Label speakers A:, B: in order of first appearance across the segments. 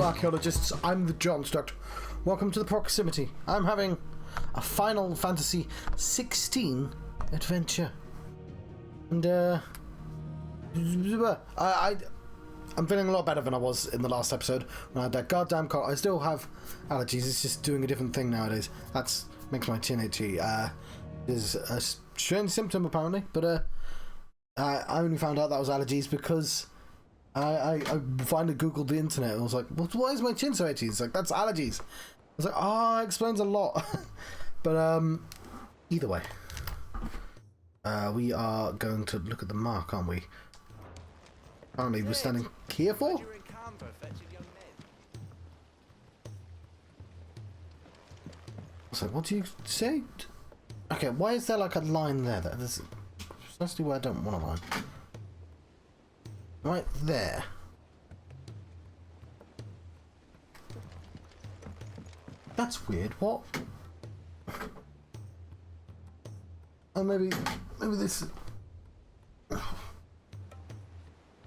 A: archaeologists. I'm the Johnstruct. Welcome to the proximity. I'm having a Final Fantasy XVI adventure. And, I'm feeling a lot better than I was in the last episode when I had that goddamn cold. I still have allergies. It's just doing a different thing nowadays. That makes my chin itchy. Is a strange symptom apparently, but I only found out that was allergies because I finally googled the internet and I was like, well, why is my chin so itchy? It's like, that's allergies. I was like, oh, it explains a lot. But either way, we are going to look at the mark, aren't we? Apparently we're standing here for? So what do you say? Okay, why is there like a line there? That's precisely where I don't want a line. Right there. That's weird. What? Oh, maybe this.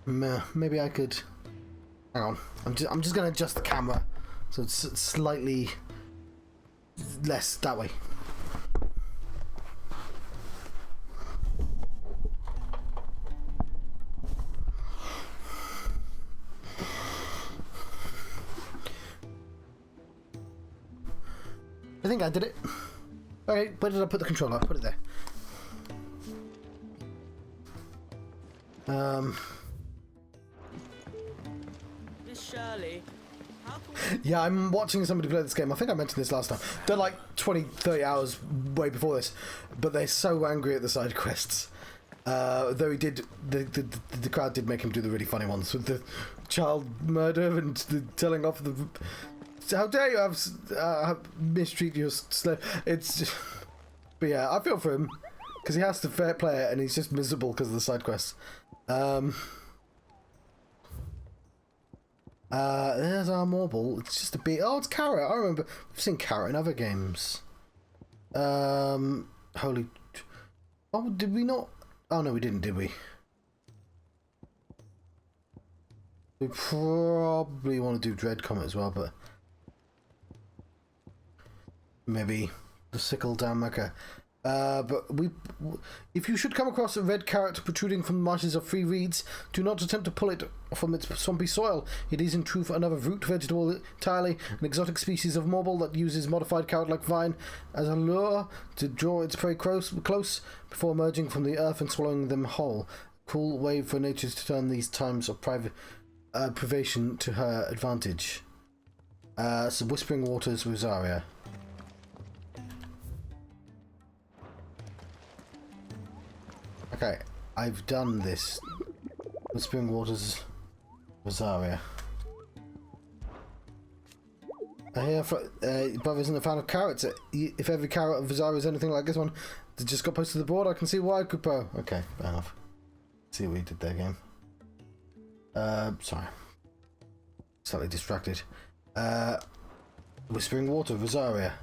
A: Maybe I could. Hang on. I'm just gonna adjust the camera so it's slightly less that way. I think I did it. Okay, where did I put the controller? Put it there.
B: Shirley.
A: Yeah, I'm watching somebody play this game. I think I mentioned this last time. They're like 20-30 hours way before this, but they're so angry at the side quests. Though he did, the crowd did make him do the really funny ones with the child murder and the telling off the. How dare you have mistreat your slave? It's just, but yeah, I feel for him because he has to fair play it and he's just miserable because of the side quests. There's our marble. It's just a bit. Oh, it's carrot. I remember we've seen carrot in other games. Holy. Oh, did we not? Oh no, we didn't, did we? We probably want to do Dread Comet as well, but maybe the sickle down Mecca. But if you should come across a red carrot protruding from the marshes of Free Reeds, do not attempt to pull it from its swampy soil. It is in truth another root vegetable entirely, an exotic species of marble that uses modified carrot-like vine as a lure to draw its prey close before emerging from the earth and swallowing them whole. A cool way for nature to turn these times of privation to her advantage. So Whispering Waters, Rosaria. Okay, I've done this. Whispering Waters, Rosaria. I hear brother isn't a fan of carrots. If every carrot of Rosaria is anything like this one that just got posted to the board, I can see why, Kupo. Okay, fair enough. See what we did there, game. Sorry. Slightly distracted. Whispering Water, Rosaria.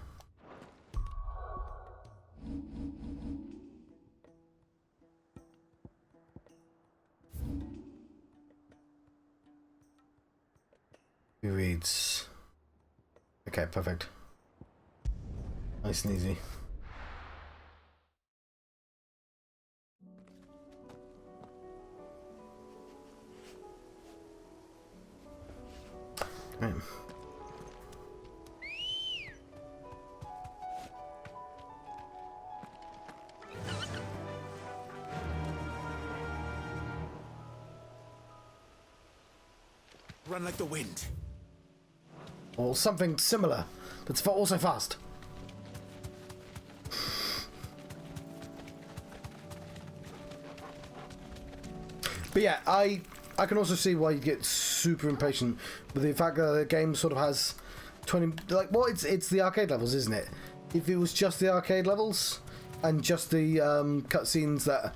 A: Reads. Okay, perfect. Nice and easy. Right.
C: Run like the wind.
A: Or something similar, that's also fast. But yeah, I can also see why you get super impatient with the fact that the game sort of has 20, like, well, it's the arcade levels, isn't it? If it was just the arcade levels and just the cutscenes that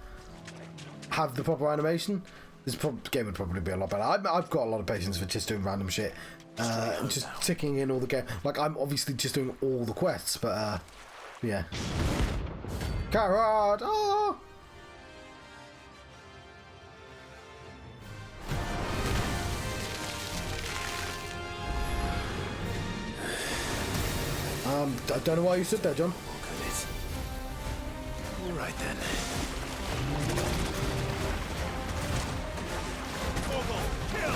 A: have the proper animation, this game would probably be a lot better. I've got a lot of patience for just doing random shit. Just ticking in all the game. Like, I'm obviously just doing all the quests, but yeah. Carrot! Oh! I don't know why you stood there, John.
C: Goodness. All right then. Kill!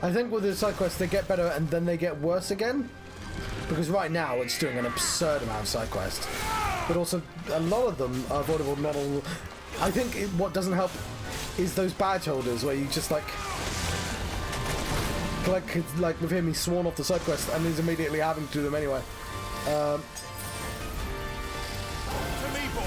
A: I think with the side quests they get better and then they get worse again. Because right now it's doing an absurd amount of side quests. But also a lot of them are avoidable, not all. I think what doesn't help is those badge holders where you just like with him he's sworn off the side quest and he's immediately having to do them anyway.
C: To me, boy.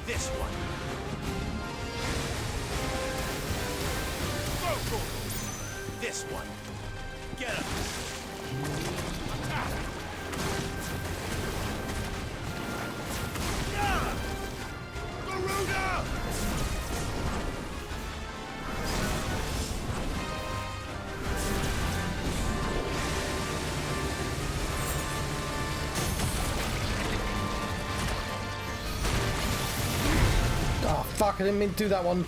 C: This one. This one. Get him. Attack. Garuda!
A: Oh fuck, I didn't mean to do that one.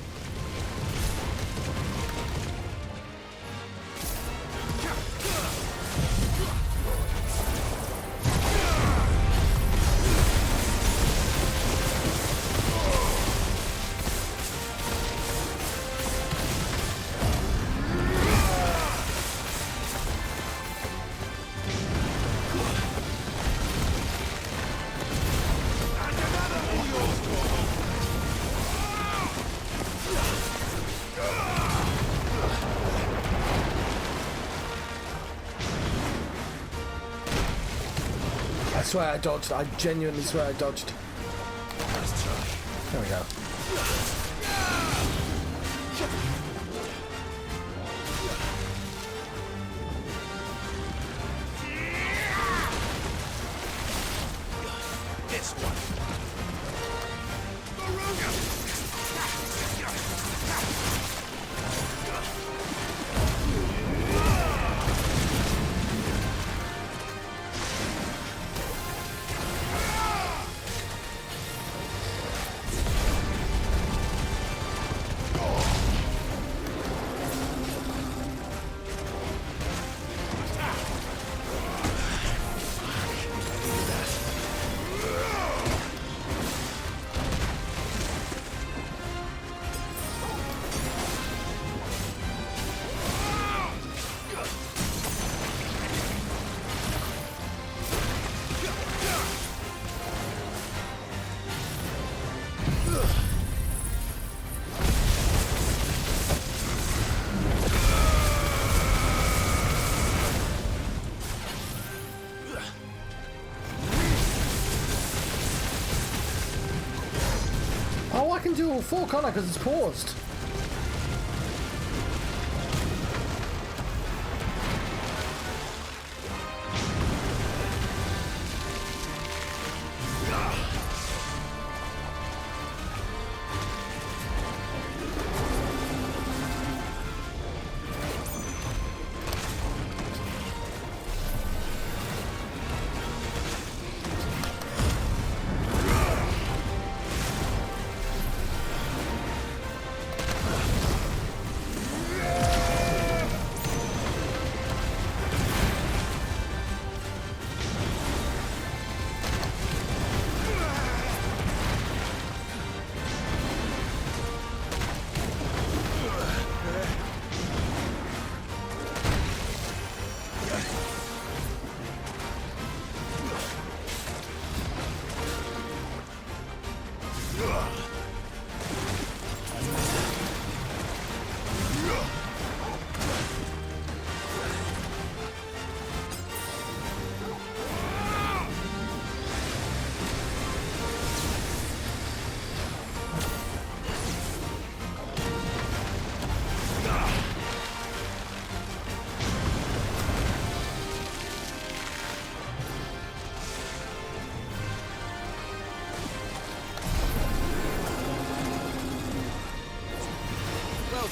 A: I swear I dodged. I genuinely swear I dodged.
C: Let's try.
A: There we go.
C: This one.
A: I can do all four, can't I? Because it's paused.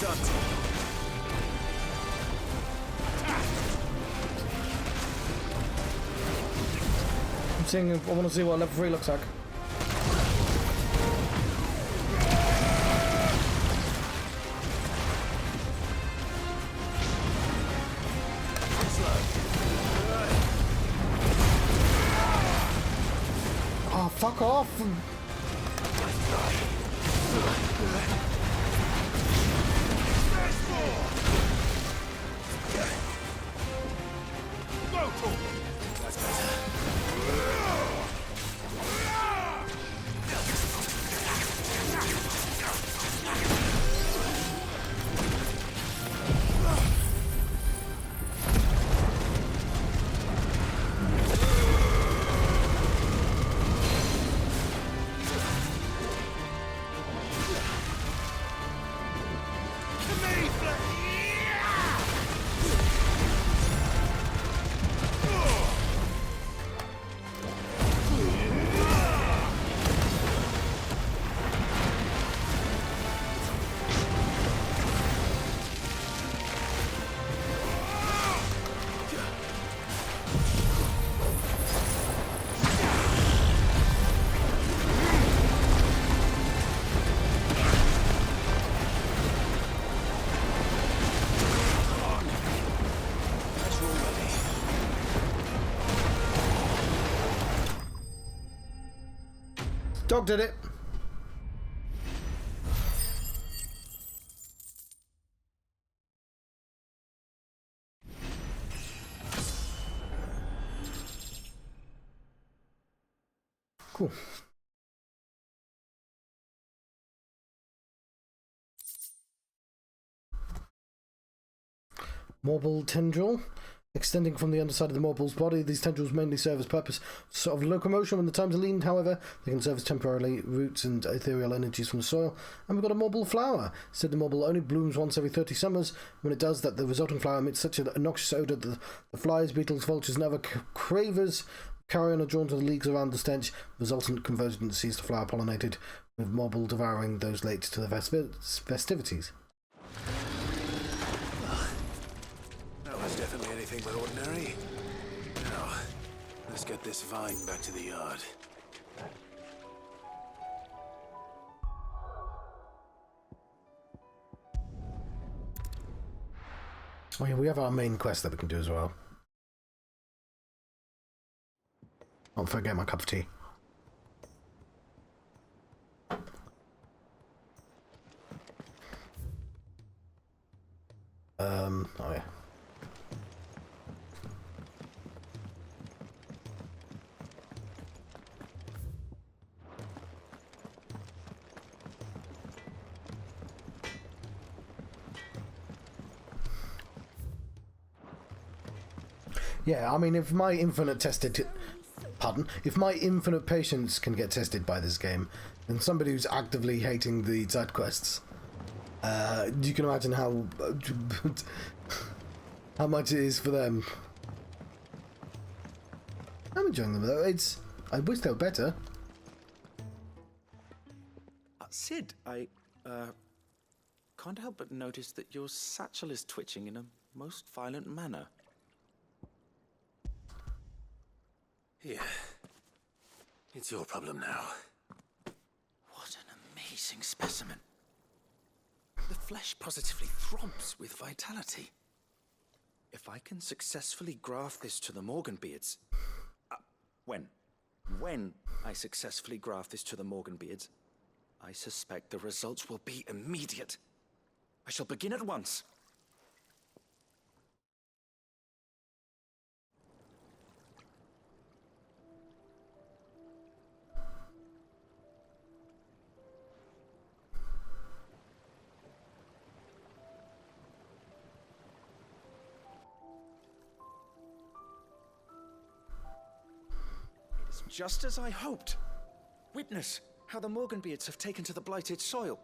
C: Done.
A: I'm seeing. I want to see what level 3 looks like. Oh, fuck off! Dog did it. Cool. Marble tendril. Extending from the underside of the morble's body, these tendrils mainly serve as purpose sort of locomotion when the times are lean. However, they can serve as temporarily roots and ethereal energies from the soil. And we've got a marble flower. Said the marble only blooms once every 30 summers. When it does that, the resulting flower emits such a noxious odour that the flies, beetles, vultures, and other cravers carrion are drawn to the leagues around the stench. Resultant conversion sees the flower pollinated, with marble devouring those late to the festivities.
C: Definitely anything but ordinary. Now, let's get this vine back to the yard.
A: Oh yeah, we have our main quest that we can do as well. Don't forget my cup of tea. Oh yeah. Yeah, I mean, if my infinite tested pardon, if my infinite patience can get tested by this game, then somebody who's actively hating the side quests, you can imagine how how much it is for them. I'm enjoying them though. I wish they were better.
B: Sid, I can't help but notice that your satchel is twitching in a most violent manner.
C: Here. It's your problem now.
B: What an amazing specimen. The flesh positively throbs with vitality. If I can successfully graft this to the Morganbeards... When I successfully graft this to the Morganbeards, I suspect the results will be immediate. I shall begin at once. Just as I hoped. Witness how the Morganbeards have taken to the blighted soil.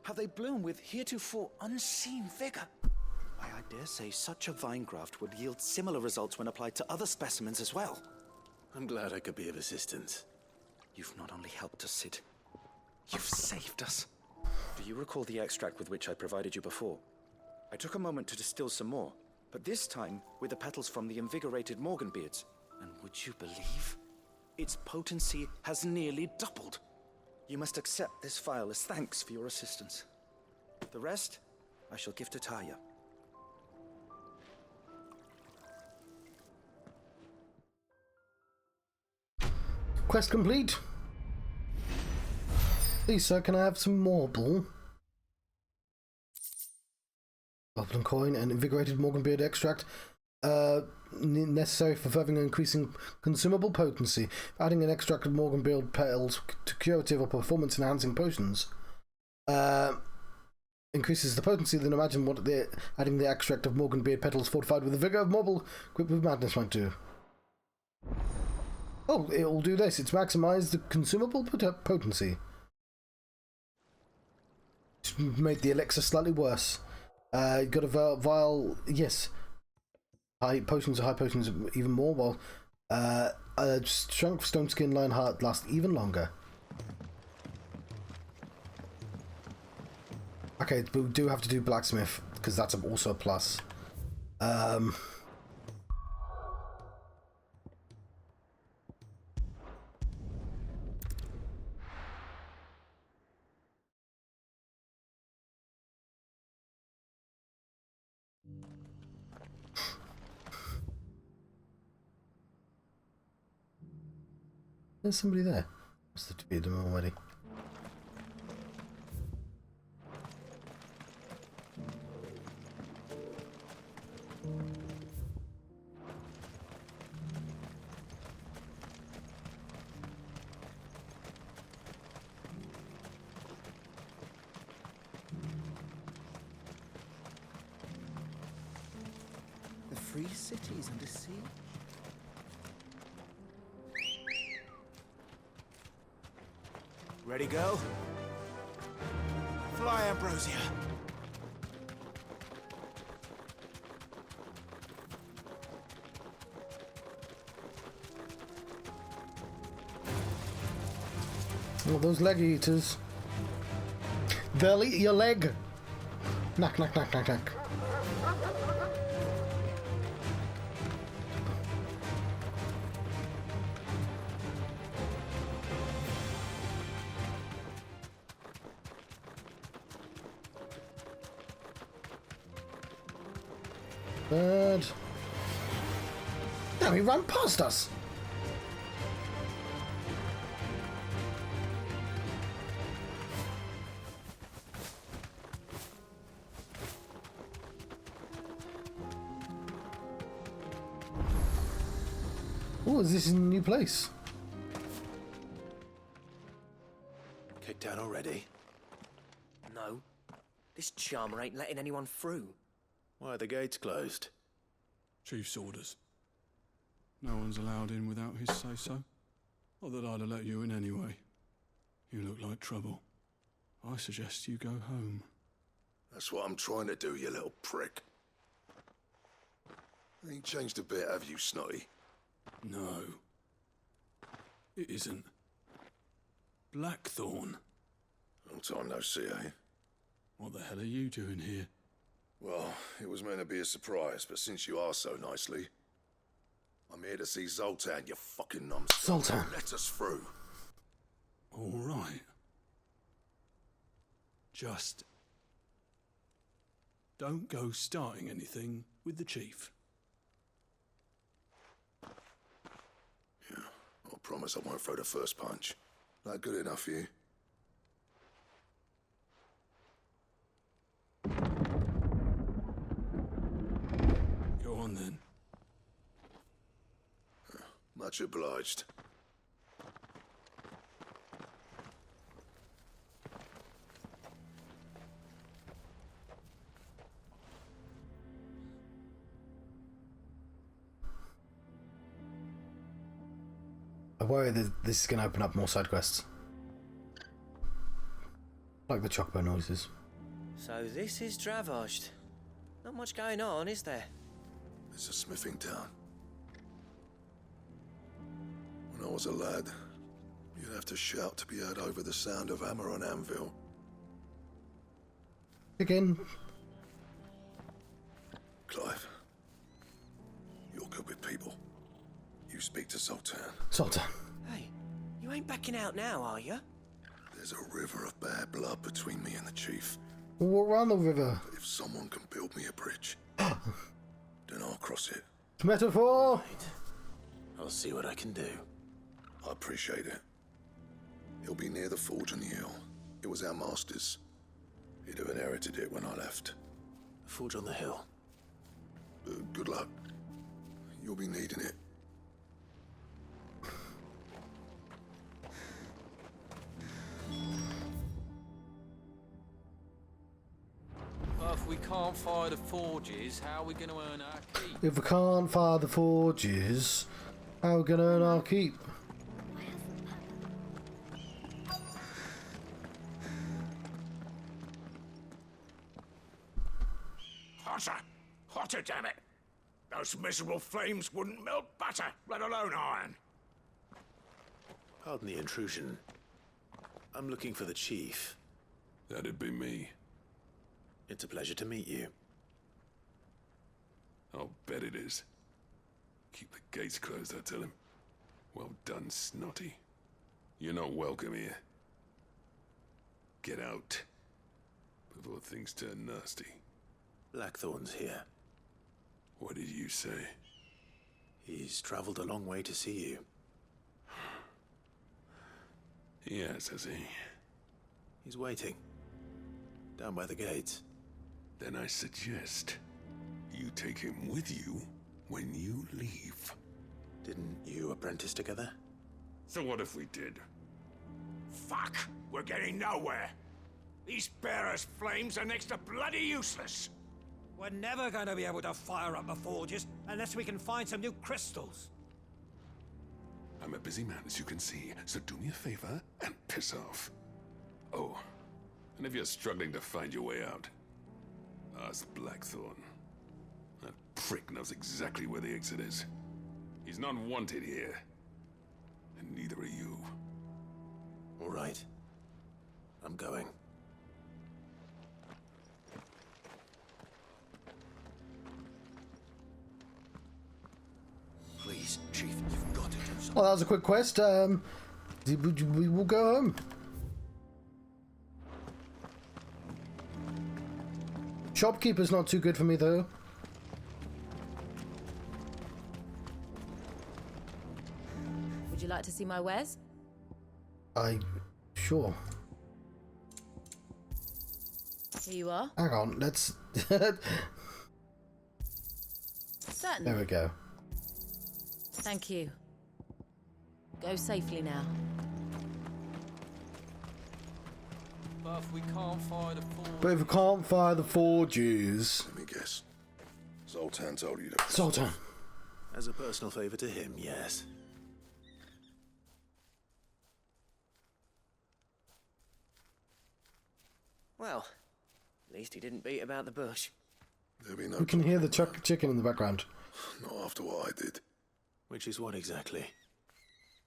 B: How they bloom with heretofore unseen vigor. Why, I dare say such a vine graft would yield similar results when applied to other specimens as well.
C: I'm glad I could be of assistance.
B: You've not only helped us, Sid, you've saved us. Do you recall the extract with which I provided you before? I took a moment to distill some more, but this time with the petals from the invigorated Morganbeards. And would you believe? Its potency has nearly doubled. You must accept this file as thanks for your assistance. The rest, I shall give to Taya.
A: Quest complete. Please, sir, can I have some marble? Goblin coin and invigorated Morganbeard extract. Necessary for further increasing consumable potency. Adding an extract of Morganbeard petals to curative or performance enhancing potions increases the potency. Then imagine what adding the extract of Morganbeard petals fortified with the vigor of marble equipped with madness might do. Oh, it will do this. It's maximized the consumable potency. It's made the elixir slightly worse. Got a vial. Yes. High potions even more, while a shrunk stone skin lion heart lasts even longer. Okay, but we do have to do blacksmith, because that's also a plus. There's somebody there. Must have defeated them already.
B: The free cities under siege?
C: Ready, go? Fly, Ambrosia.
A: Oh, those leg eaters. They'll eat your leg. Knack, knack, knack, knack, knack. Bird. Damn, he ran past us. Oh, is this a new place?
C: Kicked out already?
D: No. This charmer ain't letting anyone through.
C: Why are the gates closed?
E: Chief's orders. No one's allowed in without his say-so.
C: I thought I'd have let you in anyway. You look like trouble. I suggest you go home.
E: That's what I'm trying to do, you little prick. Ain't changed a bit, have you, Snotty?
C: No. It isn't. Blackthorn.
E: Long time no see, eh?
C: What the hell are you doing here?
E: Well, it was meant to be a surprise, but since you are so nicely, I'm here to see Zoltan, you fucking numbskull.
A: Zoltan.
E: Let us through.
C: All right. Just don't go starting anything with the chief.
E: Yeah, I promise I won't throw the first punch. That good enough for you?
C: Go on then.
E: Much obliged.
A: I worry that this is going to open up more side quests. Like the chocobo noises.
D: So this is Dravaged. Not much going on, is there?
E: It's a smithing town. When I was a lad, you'd have to shout to be heard over the sound of hammer on anvil.
A: Again.
E: Clive, you're good with people. You speak to Zoltan.
A: Zoltan.
D: Hey, you ain't backing out now, are you?
E: There's a river of bad blood between me and the chief.
A: Walk around the river.
E: If someone can build me a bridge, then I'll cross it.
A: Metaphor.
C: Right. I'll see what I can do.
E: I appreciate it. He'll be near the forge on the hill. It was our master's. He'd have inherited it when I left.
C: The forge on the hill.
E: Good luck. You'll be needing it.
F: Well, if we can't fire the forges, how are we going to earn our keep?
A: If we can't fire the forges, how are we going to earn our keep?
G: Hotter! Hotter, damn it! Those miserable flames wouldn't melt butter, let alone iron.
C: Pardon the intrusion. I'm looking for the chief.
E: That'd be me.
C: It's a pleasure to meet you.
E: I'll bet it is. Keep the gates closed, I tell him. Well done, Snotty. You're not welcome here. Get out. Before things turn nasty.
C: Blackthorn's here.
E: What did you say?
C: He's traveled a long way to see you.
E: Yes, has he?
C: He's waiting. Down by the gates.
E: Then I suggest you take him with you when you leave.
C: Didn't you apprentice together?
E: So what if we did?
G: Fuck! We're getting nowhere. These bearers' flames are next to bloody useless.
H: We're never going to be able to fire up the forges unless we can find some new crystals.
E: I'm a busy man, as you can see, so do me a favor and piss off. Oh, and if you're struggling to find your way out, ask Blackthorn. That prick knows exactly where the exit is. He's not wanted here. And neither are you.
C: All right. I'm going.
G: Please, Chief, you've got to do something.
A: Well, that was a quick quest. We will go home. Shopkeeper's not too good for me, though.
I: Would you like to see my wares?
A: Sure.
I: Here you are.
A: Hang on, let's...
I: Certainly.
A: There we go.
I: Thank you. Go safely now.
F: But if we can't fire the forges...
A: But if we can't fire the forges...
E: Let me guess. Zoltan told you to...
A: Zoltan.
C: As a personal favor to him, yes.
D: Well, at least he didn't beat about the bush.
J: There'll be no
A: You can hear the chicken in the background.
J: not after what I did.
K: Which is what exactly?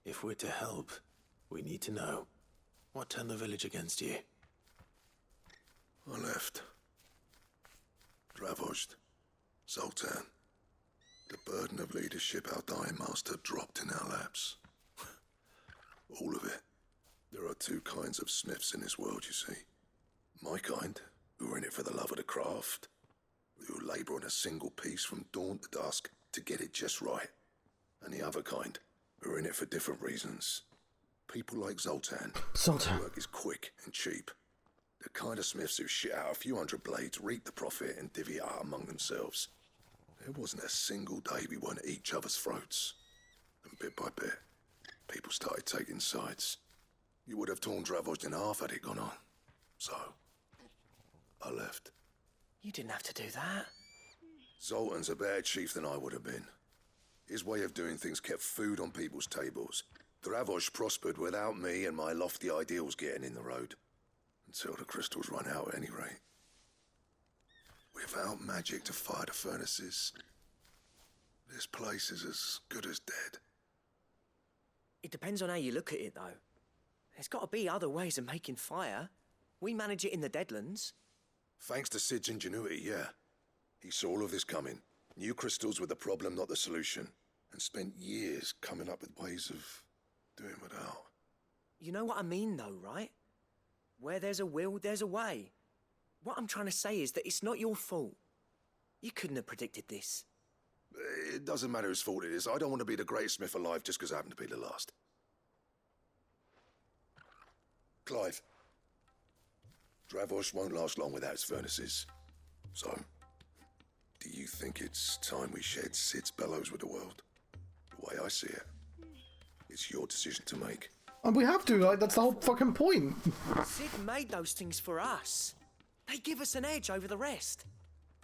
K: If we're to help, we need to know. What turned the village against you?
J: I left. Dravozd. Zoltan. The burden of leadership our dying master dropped in our laps. All of it. There are two kinds of smiths in this world, you see. My kind, who are in it for the love of the craft, who labour on a single piece from dawn to dusk to get it just right. And the other kind, who are in it for different reasons. People like Zoltan.
A: Zoltan.
J: Whose work is quick and cheap. The kind of smiths who shit out a few hundred blades, reap the profit, and divvy it out among themselves. There wasn't a single day we weren't at each other's throats. And bit by bit, people started taking sides. You would have torn Dravozd in half had it gone on. So, I left.
D: You didn't have to do that.
J: Zoltan's a better chief than I would have been. His way of doing things kept food on people's tables. Dravozd prospered without me and my lofty ideals getting in the road. Until the crystals run out at any rate. Without magic to fire the furnaces, this place is as good as dead.
D: It depends on how you look at it, though. There's got to be other ways of making fire. We manage it in the Deadlands.
J: Thanks to Sid's ingenuity, yeah. He saw all of this coming. Knew crystals were the problem, not the solution. And spent years coming up with ways of doing without.
D: You know what I mean, though, right? Where there's a will, there's a way. What I'm trying to say is that it's not your fault. You couldn't have predicted this.
J: It doesn't matter whose fault it is. I don't want to be the greatest smith alive just because I happen to be the last. Clive. Dravozd won't last long without its furnaces. So, do you think it's time we shared Sid's bellows with the world? The way I see it, it's your decision to make.
A: And we have to, like, that's the whole fucking point.
D: Sid made those things for us. They give us an edge over the rest.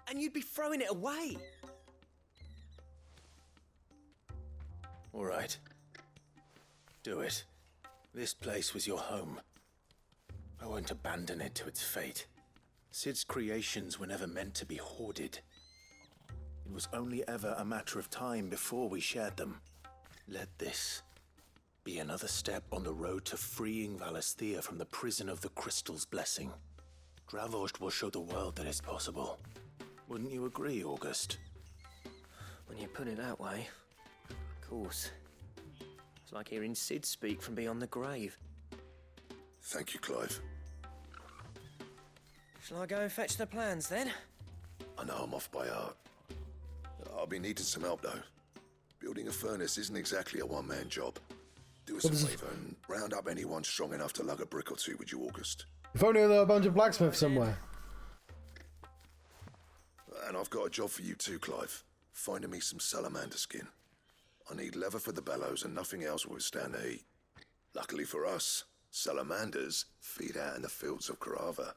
D: And you'd be throwing it away.
K: All right. Do it. This place was your home. I won't abandon it to its fate. Sid's creations were never meant to be hoarded. It was only ever a matter of time before we shared them. Let this be another step on the road to freeing Valisthea from the prison of the Crystal's blessing. Dravozd will show the world that it's possible. Wouldn't you agree, August?
D: When you put it that way, of course. It's like hearing Sid speak from beyond the grave.
J: Thank you, Clive.
D: Shall I go and fetch the plans, then?
J: I know I'm off by heart. I'll be needing some help, though. Building a furnace isn't exactly a one-man job. Do us a favour and round up anyone strong enough to lug a brick or two with you, August.
A: If only there were a bunch of blacksmiths somewhere.
J: And I've got a job for you too, Clive. Finding me some salamander skin. I need leather for the bellows and nothing else will withstand the heat. Luckily for us, salamanders feed out in the fields of Karava.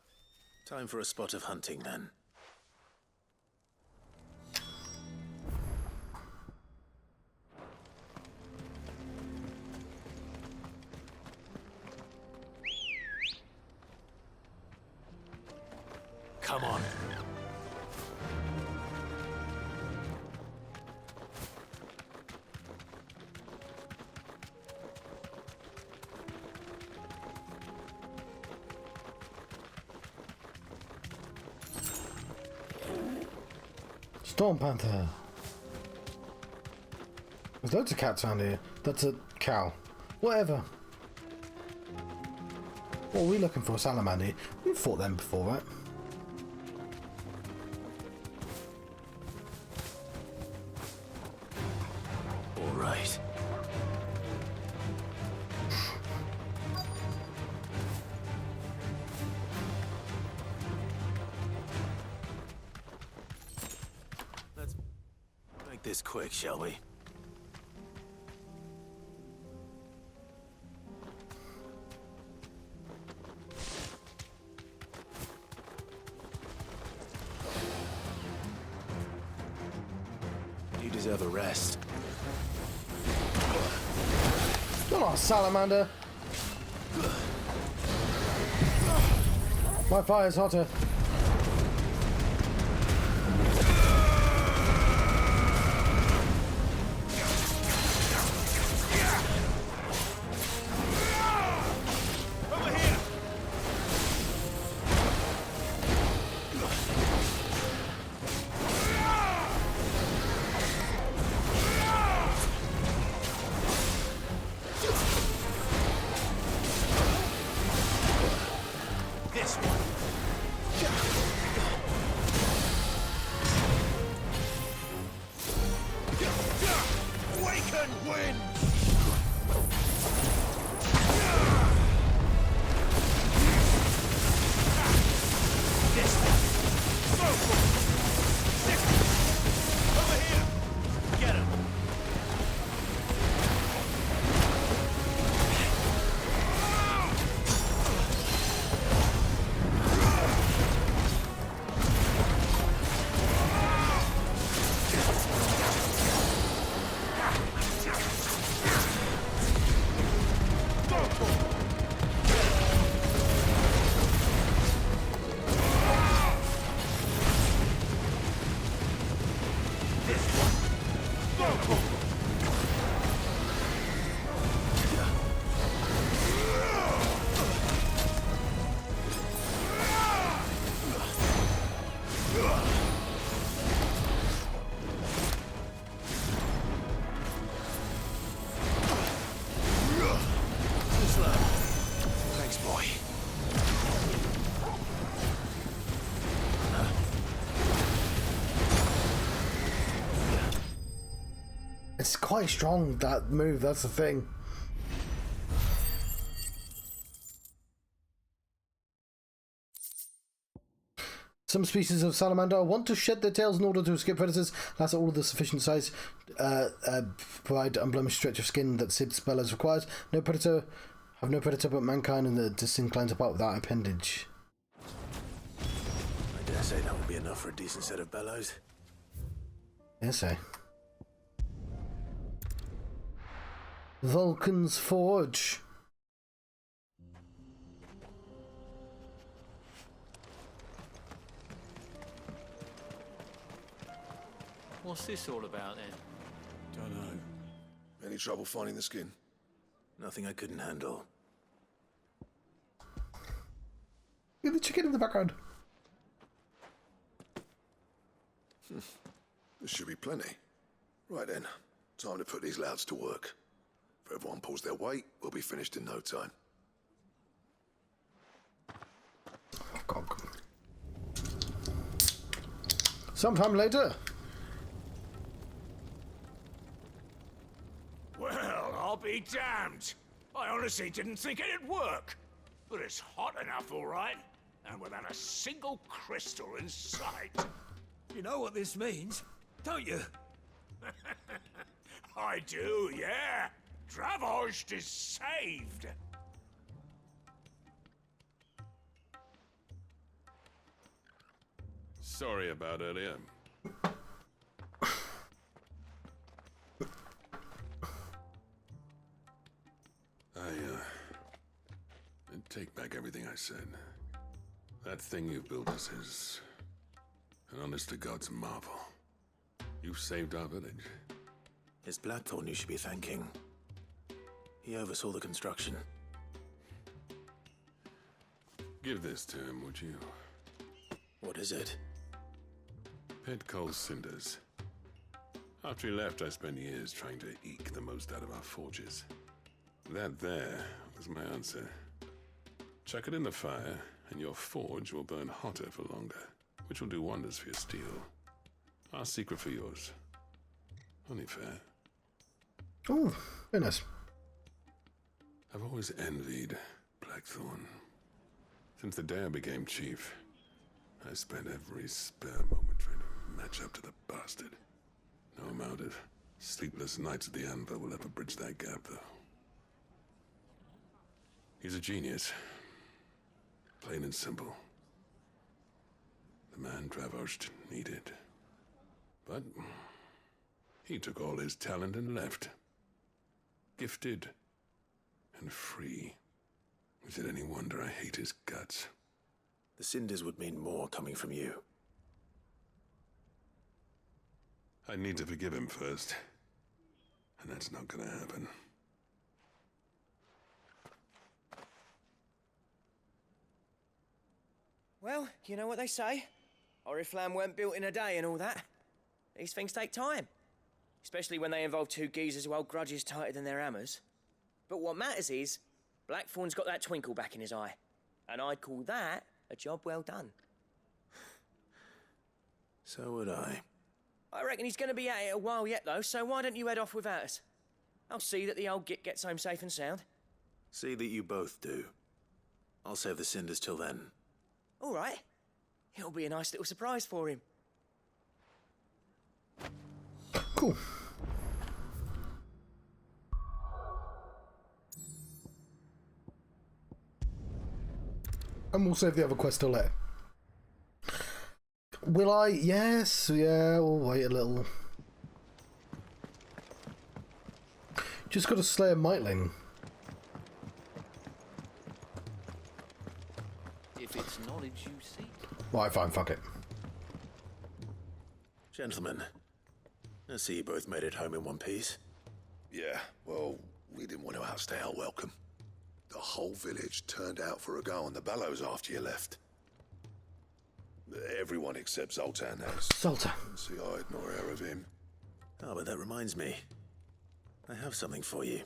K: Time for a spot of hunting, then. Come on.
A: Storm Panther. There's loads of cats around here. That's a cow. Whatever. What are we looking for? Salamander. We've fought them before, right?
K: All right. Let's make this quick, shall we? You deserve a rest.
A: Come on, salamander. My fire's hotter. It's quite strong, that move, that's the thing. Some species of salamander want to shed their tails in order to escape predators. That's all of the sufficient size provide unblemished stretch of skin that Cid's bellows requires. No predator but mankind, and the disinclined to part with that appendage.
K: I dare say that would be enough for a decent set of bellows.
A: Yes, sir. Vulcan's Forge.
F: What's this all about then?
C: Don't know.
J: Any trouble finding the skin?
K: Nothing I couldn't handle.
A: Look at the chicken in the background.
J: There should be plenty. Right then, time to put these louds to work. If everyone pulls their weight, we'll be finished in no time.
A: Oh, God. Sometime later.
G: Well, I'll be damned. I honestly didn't think it'd work. But it's hot enough, all right. And without a single crystal in sight.
H: You know what this means, don't you?
G: I do, yeah. Dravost is saved.
E: Sorry about earlier. I take back everything I said. That thing you built us is an honest-to-God's marvel. You've saved our village.
K: It's Blackthorn you should be thanking. He oversaw the construction.
E: Give this to him, would you?
K: What is it?
E: Pit coal cinders. After he left, I spent years trying to eke the most out of our forges. That there was my answer. Chuck it in the fire, and your forge will burn hotter for longer, which will do wonders for your steel. Our secret for yours. Only fair.
A: Oh, very nice.
E: I've always envied Blackthorn. Since the day I became chief, I spent every spare moment trying to match up to the bastard. No amount of sleepless nights at the Anvil will ever bridge that gap, though. He's a genius. Plain and simple. The man Dravost needed. But he took all his talent and left. Gifted and free. Is it any wonder I hate his guts?
K: The cinders would mean more coming from you.
E: I need to forgive him first. And that's not gonna happen.
D: Well, you know what they say. Oriflamme weren't built in a day and all that. These things take time. Especially when they involve two geezers who hold grudges tighter than their hammers. But what matters is, Blackthorn's got that twinkle back in his eye. And I'd call that a job well done.
K: So would I.
D: I reckon he's going to be at it a while yet, though, so why don't you head off without us? I'll see that the old git gets home safe and sound.
K: See that you both do. I'll save the cinders till then.
D: All right. It'll be a nice little surprise for him.
A: Cool. And we'll save the other quest till later. Will I? Yes. Yeah, we'll wait a little. Just got to slay a Mightling.
F: If it's knowledge you seek.
A: Right, fine, fuck it.
K: Gentlemen, I see you both made it home in one piece.
J: Yeah, well, we didn't want to outstay our welcome. The whole village turned out for a go on the bellows after you left. Everyone except Zoltan has.
A: Zoltan.
J: See eye nor hair of him.
K: Oh, but that reminds me. I have something for you.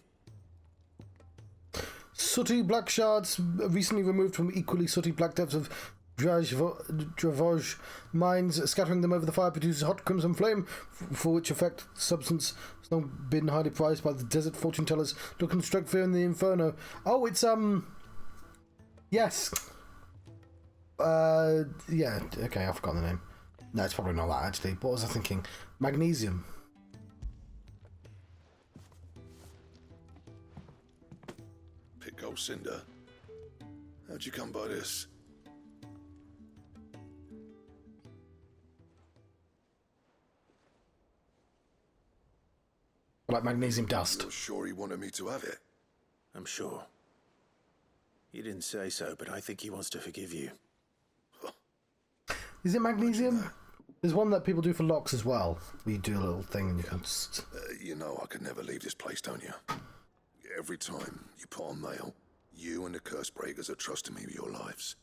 A: Sooty black shards recently removed from equally sooty black depths of Dravoj mines, scattering them over the fire produces hot crimson flame, for which effect substance has now been highly prized by the desert fortune tellers looking to strike fear in the inferno. Oh, it's yes. Yeah, okay, I've forgotten the name. No, it's probably not that actually. What was I thinking? Magnesium.
J: Pick cinder. How'd you come by this?
A: Like magnesium dust.
J: You're sure he wanted me to have it?
K: I'm sure. He didn't say so, but I think he wants to forgive you.
A: Is it magnesium? There's one that people do for locks as well. Where you do a little thing and you can...
J: You know I could never leave this place, don't you? Every time you put on mail, you and the curse breakers are trusting me with your lives.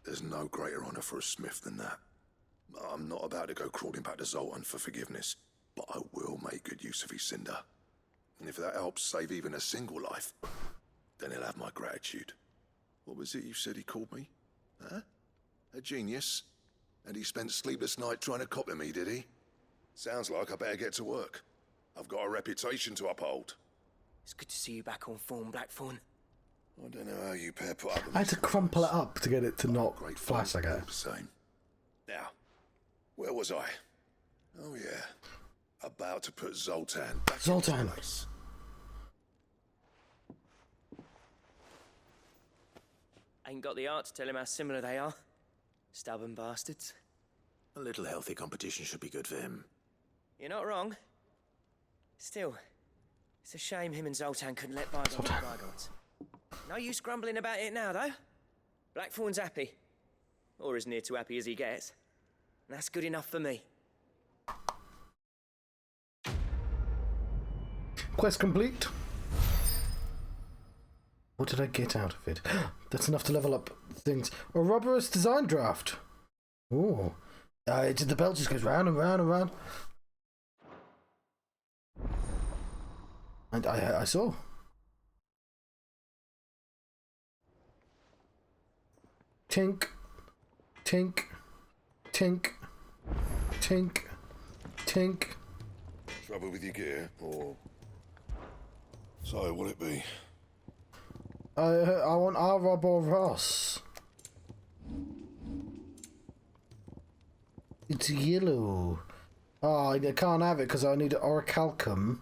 J: There's no greater honor for a smith than that. I'm not about to go crawling back to Zoltan for forgiveness, but I will make good use of his cinder. And if that helps save even a single life, then he'll have my gratitude. What was it you said he called me? Huh? A genius? And he spent sleepless night trying to copy me, did he? Sounds like I better get to work. I've got a reputation to uphold.
D: It's good to see you back on form, Blackthorn.
J: I don't know how you pair put up with
A: I had to crumple it up to get it to not flash, I guess.
J: Same. Now, where was I? Oh yeah, about to put Zoltan back in place.
D: Ain't got the art to tell him how similar they are. Stubborn bastards.
K: A little healthy competition should be good for him.
D: You're not wrong. Still, it's a shame him and Zoltan couldn't let bygones be bygones. No use grumbling about it now, though. Blackthorn's happy. Or as near to happy as he gets. And that's good enough for me.
A: Quest complete. What did I get out of it? That's enough to level up things. A robberous design draft. Oh. The belt just goes round and round and round. And I saw. Tink. Tink. Tink. Tink. Tink.
J: Trouble with your gear, or... So, what'll it be?
A: I want Ouroboros. It's yellow. Oh, I can't have it because I need Orichalcum.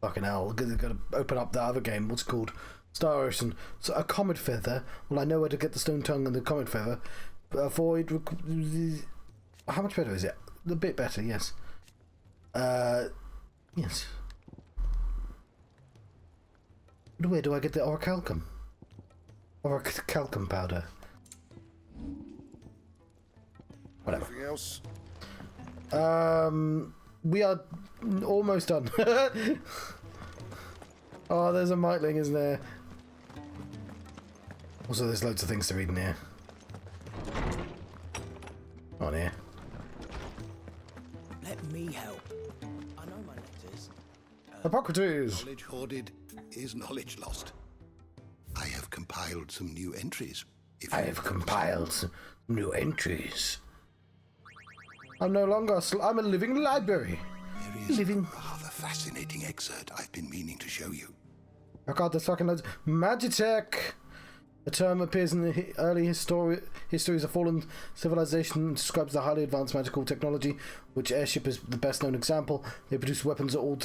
A: Fucking hell, gotta open up that other game. What's it called? Star Ocean. So a comet feather. Well, I know where to get the stone tongue and the comet feather. But avoid. How much better is it? A bit better, yes. Yes. Where do I get the Orichalcum? Orichalcum powder. Whatever.
J: Anything else?
A: We are almost done. Oh, there's a Mightling, isn't there? Also, there's loads of things to read in here. On here.
G: Let me help. I know my letters.
A: Hippocrates!
L: Knowledge hoarded is knowledge lost. I have compiled some new entries.
A: I have compiled some new entries. I'm no longer I'm a living library.
L: There is a rather fascinating excerpt I've been meaning to show you.
A: Oh god, there's fucking loads. Magitech! A term appears in the early histories of fallen civilization and describes the highly advanced magical technology, which airship is the best known example. They produce weapons that are all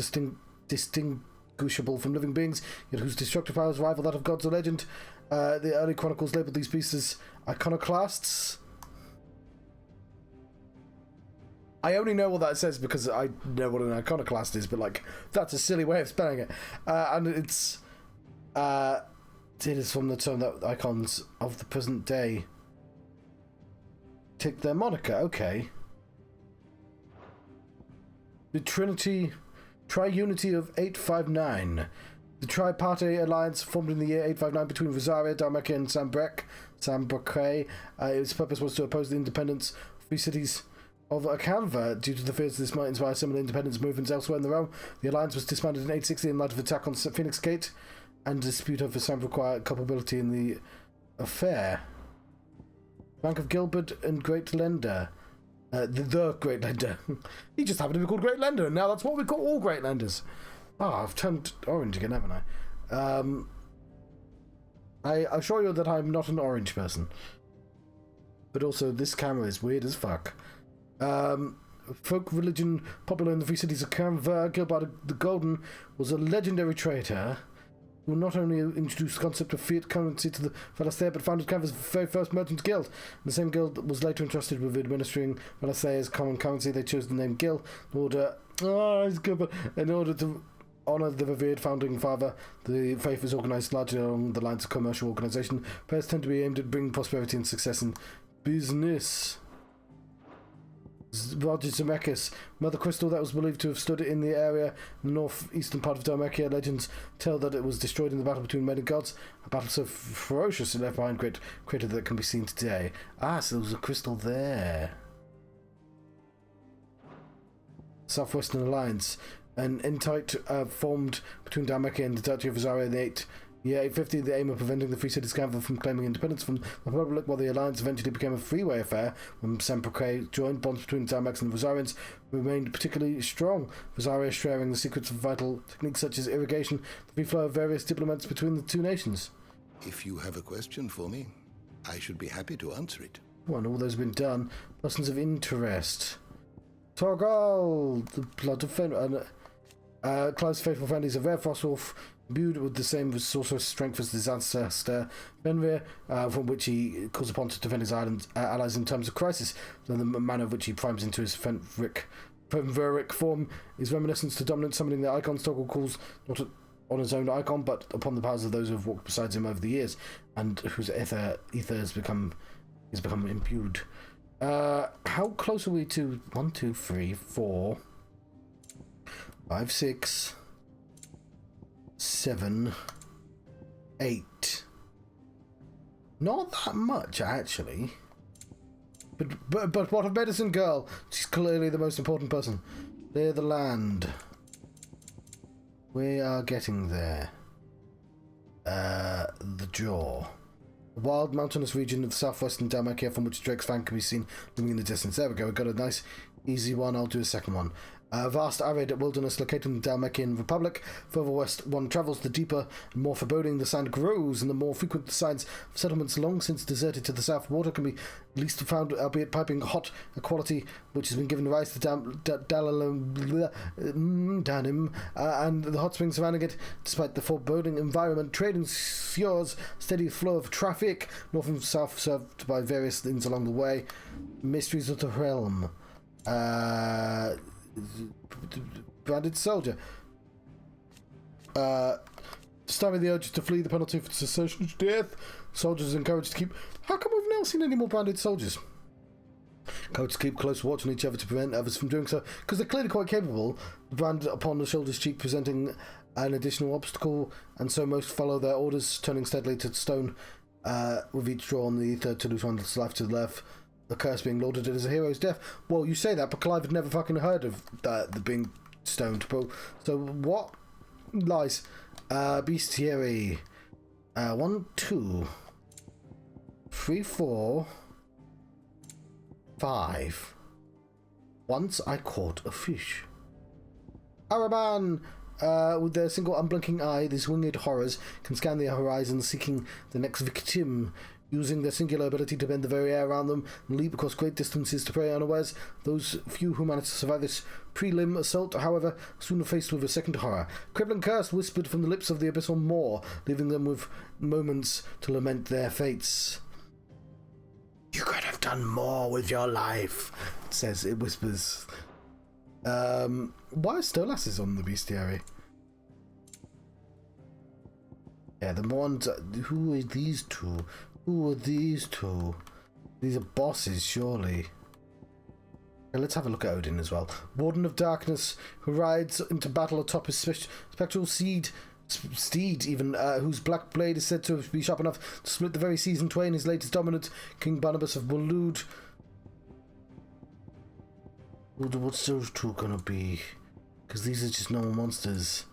A: distinguishable from living beings, yet whose destructive powers rival that of gods or legend. The early chronicles labeled these beasts as iconoclasts. I only know what that says because I know what an iconoclast is, but like that's a silly way of spelling it. And it's it is from the term that icons of the present day take their moniker. Okay. The Triunity of 859. The Tripartite Alliance formed in the year 859 between Rosaria, Dalmatia, and Sambrake. Its purpose was to oppose the independence of free cities of Akanva. Due to the fears this might inspire similar independence movements elsewhere in the realm, the alliance was disbanded in 860 in light of attack on Phoenix Gate and dispute over Sambrake culpability in the affair. Bank of Gilbert and Great Lender. The Great Lender. He just happened to be called Great Lender, and now that's what we call all Great Lenders. I've turned orange again, haven't I? I assure you that I'm not an orange person. But also, this camera is weird as fuck. Folk religion popular in the free cities of Canva, Gilbert the Golden was a legendary traitor who not only introduced the concept of fiat currency to the Valathea, but founded Canva's very first merchant guild. And the same guild was later entrusted with administering Valathea's common currency. They chose the name Gil in order to honour the revered founding father. The faith is organised largely along the lines of commercial organisation. Prayers tend to be aimed at bringing prosperity and success in business. Roger Zemeckis, Mother Crystal that was believed to have stood in the area in the northeastern part of Dalmatia. Legends tell that it was destroyed in the battle between men and gods, a battle so ferocious it left behind great crater that can be seen today. Ah, so there was a crystal there. Southwestern Alliance, an entite formed between Dalmatia and the Duchy of Rosaria in the 850, the aim of preventing the free cities Canva from claiming independence from the Republic, while the alliance eventually became a freeway affair when Sambrake joined. Bonds between Dalmax and the Rosarians remained particularly strong, Rosaria sharing the secrets of vital techniques such as irrigation, the free flow of various diplomats between the two nations.
L: If you have a question for me, I should be happy to answer it.
A: Well, and all those have been done. Persons of interest. Torgal, the blood of Fen, Clive's faithful friend is a rare fossil imbued with the same sorcerous strength as his ancestor Fenrir, from which he calls upon to defend his allies in times of crisis. Then the manner in which he primes into his Fenviric form is reminiscent to dominant summoning the icon. Torgal calls not on his own icon, but upon the powers of those who have walked beside him over the years, and whose ether has become imbued. How close are we to 1, 2, 3, 4, 5, 6, 7, 8? Not that much, actually. But what of Medicine Girl? She's clearly the most important person. Clear the land. We are getting there. The Jaw. A wild mountainous region of the southwestern Dalmatia from which Drake's Fang can be seen looming in the distance. There we go, we've got a nice easy one. I'll do a second one. A vast arid wilderness located in the Dalmatian Republic. Further west one travels, the deeper and more foreboding the sand grows, and the more frequent the signs of settlements long since deserted to the south. Water can be at least found, albeit piping hot, a quality which has been given rise to Danim, and the hot springs surrounding it. Despite the foreboding environment, trade ensures steady flow of traffic, north and south, served by various things along the way. Mysteries of the realm. Branded soldier. Starving the urge to flee the penalty for desertion to death. Soldiers are encouraged to keep. How come we've never seen any more branded soldiers? Codes keep close watch on each other to prevent others from doing so, because they're clearly quite capable. The brand upon the shoulder's cheek presenting an additional obstacle, and so most follow their orders, turning steadily to stone with each draw on the ether to lose one's life to the left. The curse being lauded as a hero's death. Well, you say that, but Clive had never fucking heard of the being stoned. So what? Lies. Bestiary. 1, 2, 3, 4, 5. Once I caught a fish. Araban! With their single unblinking eye, these winged horrors can scan the horizon seeking the next victim, using their singular ability to bend the very air around them and leap across great distances to prey unawares. Those few who manage to survive this prelim assault, however, are soon faced with a second horror. Crippling curse whispered from the lips of the abyssal maw, leaving them with moments to lament their fates. You could have done more with your life, it whispers. Why are Stolasses on the bestiary? Yeah, the ones. Who are these two? Who are these two? These are bosses, surely. Okay, let's have a look at Odin as well. Warden of Darkness, who rides into battle atop his spectral steed, even, whose black blade is said to be sharp enough to split the very seas in twain. His latest dominant, King Barnabas of Waloed. What's those two gonna be? Because these are just normal monsters,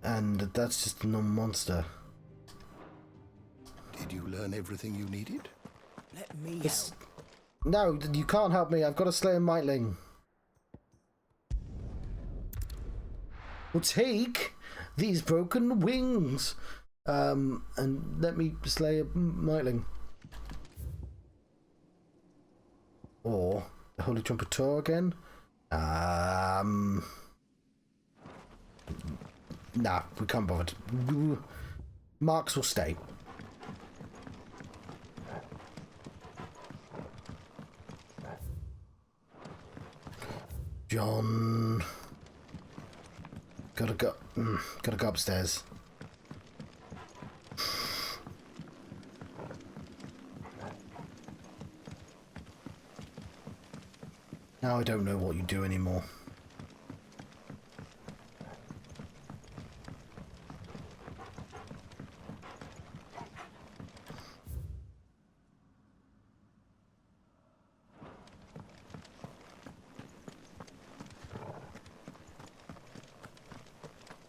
A: and that's just a normal monster.
L: Did you learn everything you needed?
D: Let me help.
A: No, you can't help me. I've got to slay a Mightling. We'll take these broken wings, and let me slay a Mightling. Or the Holy Trumpeter again. Nah, we can't bother. Marks will stay. John, gotta go upstairs. Now I don't know what you do anymore.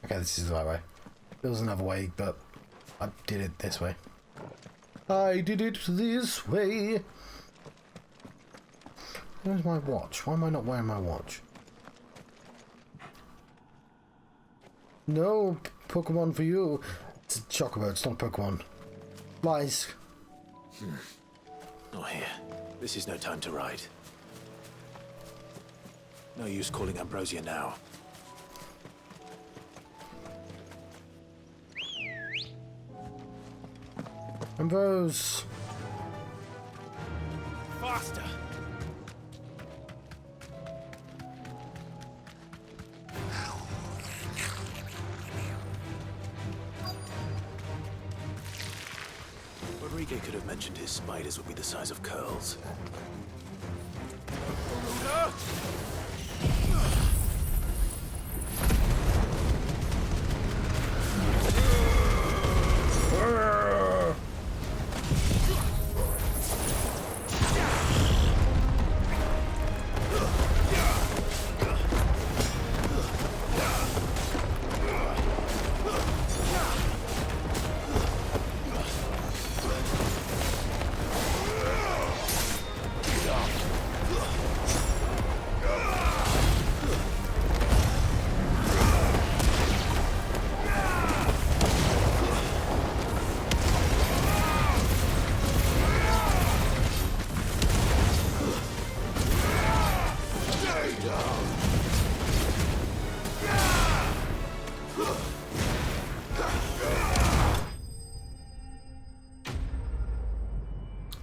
A: Okay, this is the right way. There was another way, but I did it this way. I did it this way. Where's my watch? Why am I not wearing my watch? No Pokemon for you. It's a Chocobo, it's not a Pokemon. Lies.
K: Not here. This is no time to ride. No use calling Ambrosia now.
A: Ambrose.
D: Faster.
K: Rodrigo could have mentioned his spiders would be the size of curls.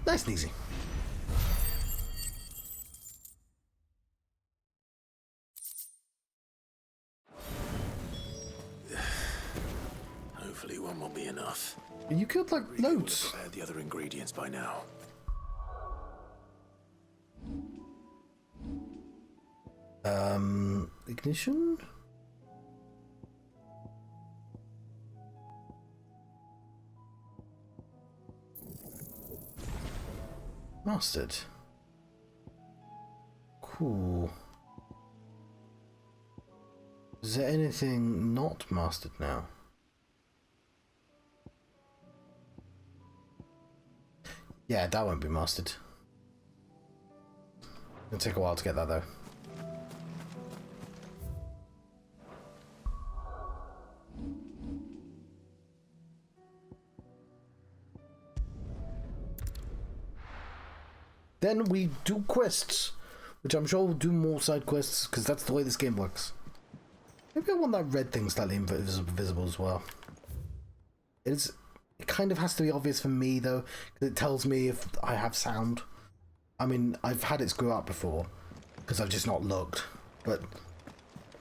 A: Nice and easy.
K: Hopefully one will be enough.
A: You killed like loads.
K: Prepared the other ingredients by now.
A: Ignition? Mastered. Cool. Is there anything not mastered now? Yeah, that won't be mastered. It'll take a while to get that though. Then we do quests, which I'm sure we'll do more side quests because that's the way this game works. Maybe I want that red thing slightly visible as well. It kind of has to be obvious for me though, because it tells me if I have sound. I mean, I've had it screw up before because I've just not looked, but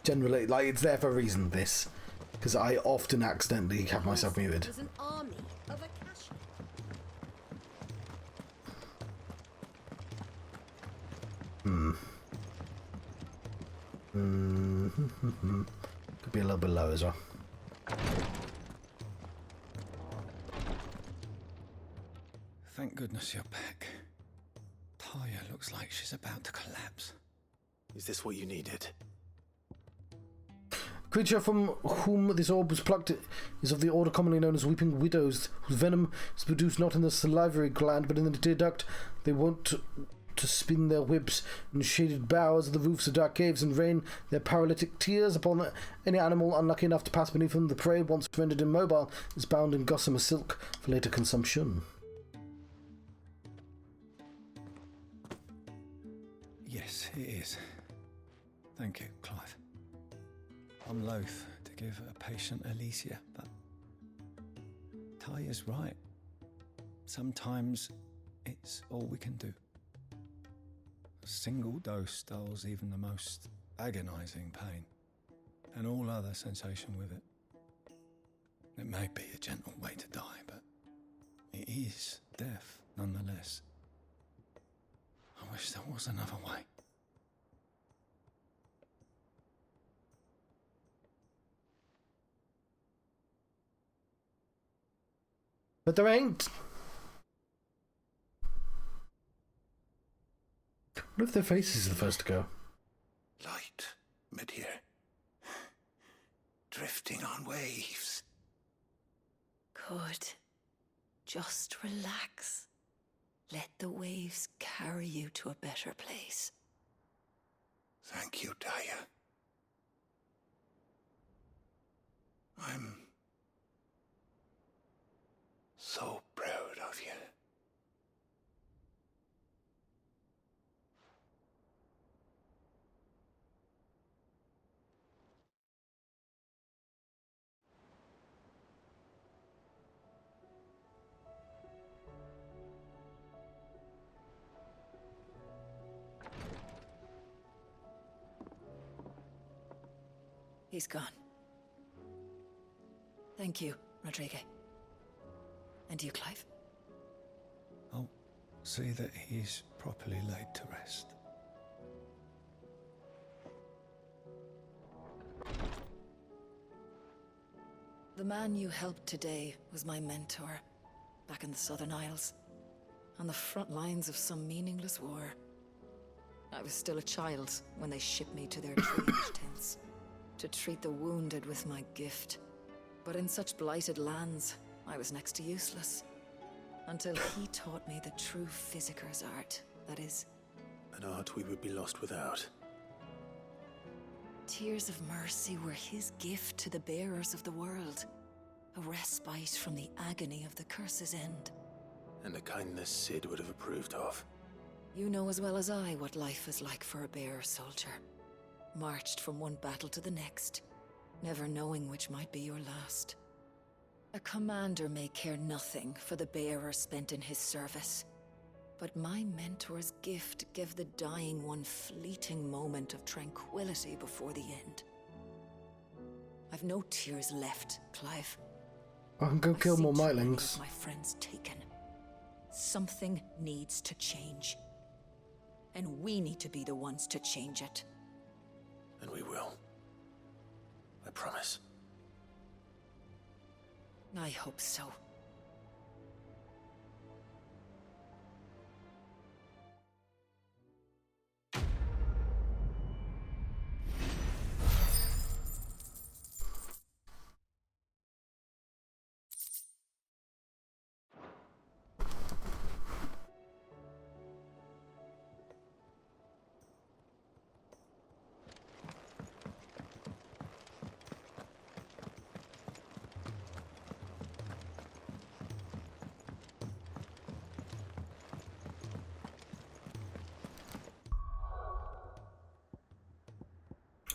A: generally, like, it's there for a reason. This, because I often accidentally have myself muted.
M: There's an army of a
A: Could be a little bit low as well.
N: Thank goodness you're back. Talia looks like she's about to collapse.
K: Is this what you needed?
A: Creature from whom this orb was plucked is of the order commonly known as Weeping Widows, whose venom is produced not in the salivary gland but in the tear duct. They wont to spin their whips in shaded boughs of the roofs of dark caves and rain their paralytic tears upon any animal unlucky enough to pass beneath them. The prey, once rendered immobile, is bound in gossamer silk for later consumption.
N: Yes, it is. Thank you, Clive. I'm loath to give a patient Alicia, but Talia's right. Sometimes it's all we can do. A single dose dulls even the most agonizing pain, and all other sensation with it. It may be a gentle way to die, but it is death nonetheless. I wish there was another way.
A: But there ain't. What if their faces are the first to go?
L: Light, mid-here. Drifting on waves.
O: Good. Just relax. Let the waves carry you to a better place.
L: Thank you, Daya. I'm so proud of you.
O: He's gone. Thank you, Rodrigue. And you, Clive?
N: I'll see that he's properly laid to rest.
O: The man you helped today was my mentor, back in the Southern Isles, on the front lines of some meaningless war. I was still a child when they shipped me to their triage tents, to treat the wounded with my gift. But in such blighted lands, I was next to useless. Until he taught me the true physicker's art, that is...
K: An art we would be lost without.
O: Tears of mercy were his gift to the bearers of the world. A respite from the agony of the curse's end.
K: And a kindness Sid would have approved of.
O: You know as well as I what life is like for a bearer soldier. Marched from one battle to the next, never knowing which might be your last. A commander may care nothing for the bearer spent in his service. But my mentor's gift gave the dying one fleeting moment of tranquility before the end. I've no tears left, Clive.
A: I can go kill more Mylings.
O: My friends taken. Something needs to change. And we need to be the ones to change it.
K: And we will. I promise.
O: I hope so.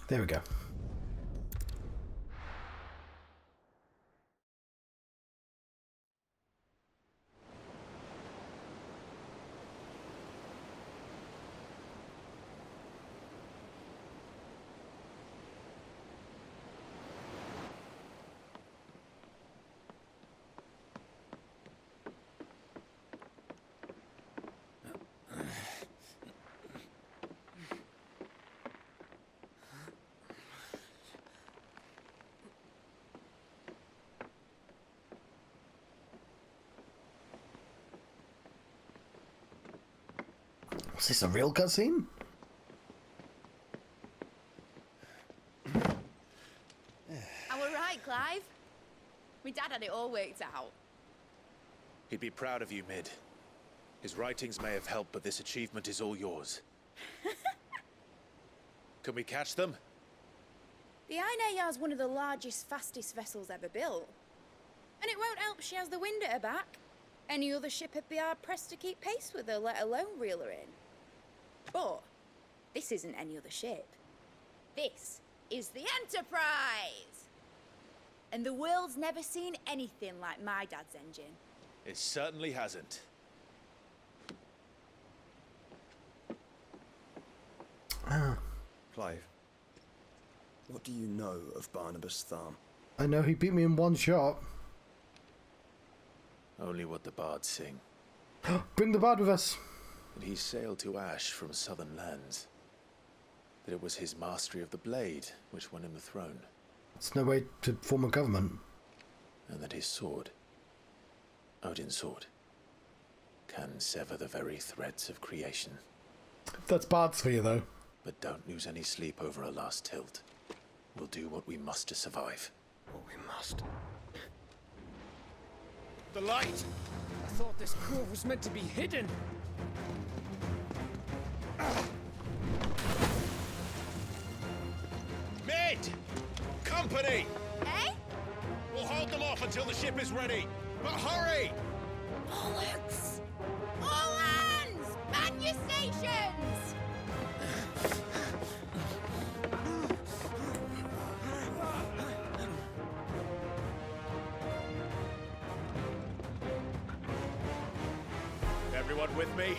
A: There we go. Is this a real cutscene?
M: Are we right, Clive? My dad had it all worked out.
K: He'd be proud of you, Mid. His writings may have helped, but this achievement is all yours. Can we catch them?
M: The Aina is one of the largest, fastest vessels ever built. And it won't help she has the wind at her back. Any other ship would be hard-pressed to keep pace with her, let alone reel her in. But this isn't any other ship. This is the Enterprise! And the world's never seen anything like my dad's engine.
K: It certainly hasn't.
P: Clive, what do you know of Barnabas Tharm?
A: I know he beat me in one shot.
K: Only what the bards sing.
A: Bring the bard with us.
K: That he sailed to Ash from southern lands. That it was his mastery of the blade which won him the throne.
A: It's no way to form a government.
K: And that his sword, Odin's sword, can sever the very threads of creation.
A: That's bards for you, though.
K: But don't lose any sleep over a last tilt. We'll do what we must to survive.
P: What we must.
D: The light! I thought this cove was meant to be hidden.
K: Mid! Company!
M: Eh?
K: We'll hold them off until the ship is ready. But hurry!
M: Bollocks! All hands! Man your stations!
K: Everyone with me?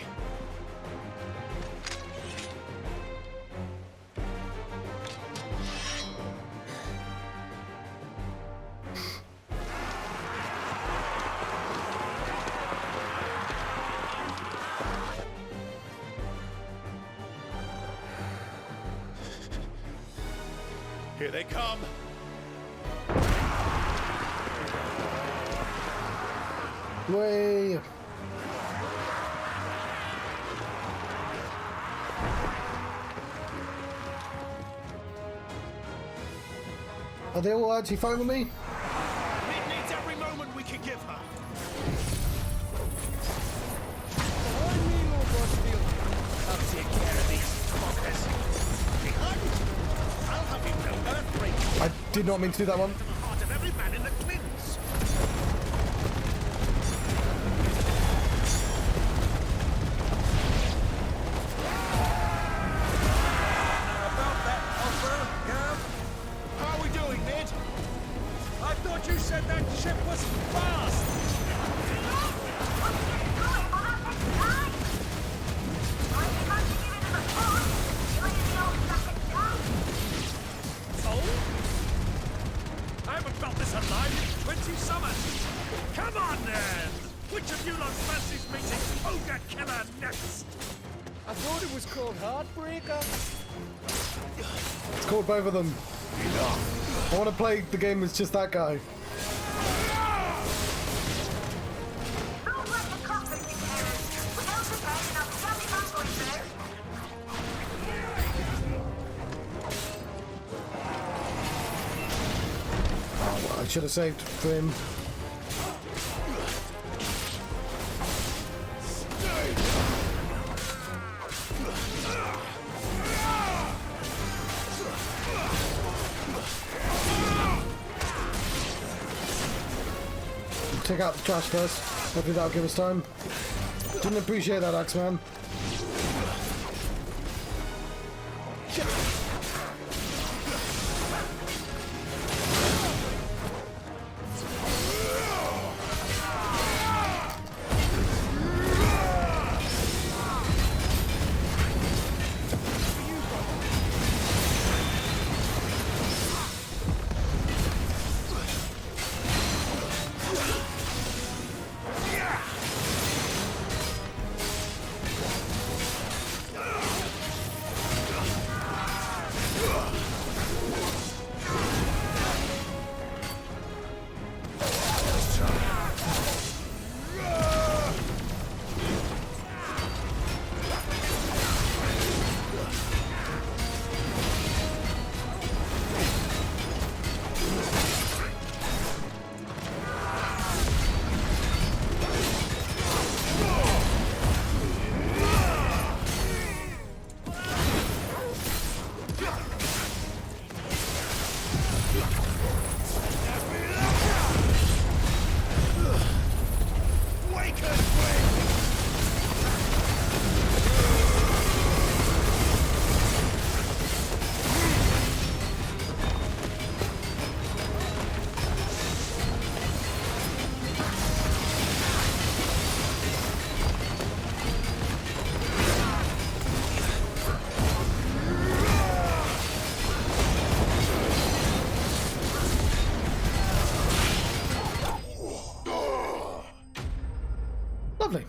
K: Here they come.
A: Way. Are they all actually fine with me?
G: It needs every moment we can give her.
D: I'll take care of these fuckers.
G: Behind! I'll have you know earthquake
A: I did not mean to do that one.
G: to the heart of every man in the Clints.
H: About that offer, Gav?
G: How are we doing, Ned?
H: I thought you said that ship was fast!
G: called Heartbreaker.
A: It's called both of them. I want to play the game as just that guy. Oh, I should have saved for him. Take out the trash first. Hopefully that'll give us time. Didn't appreciate that, Axeman. Lovely.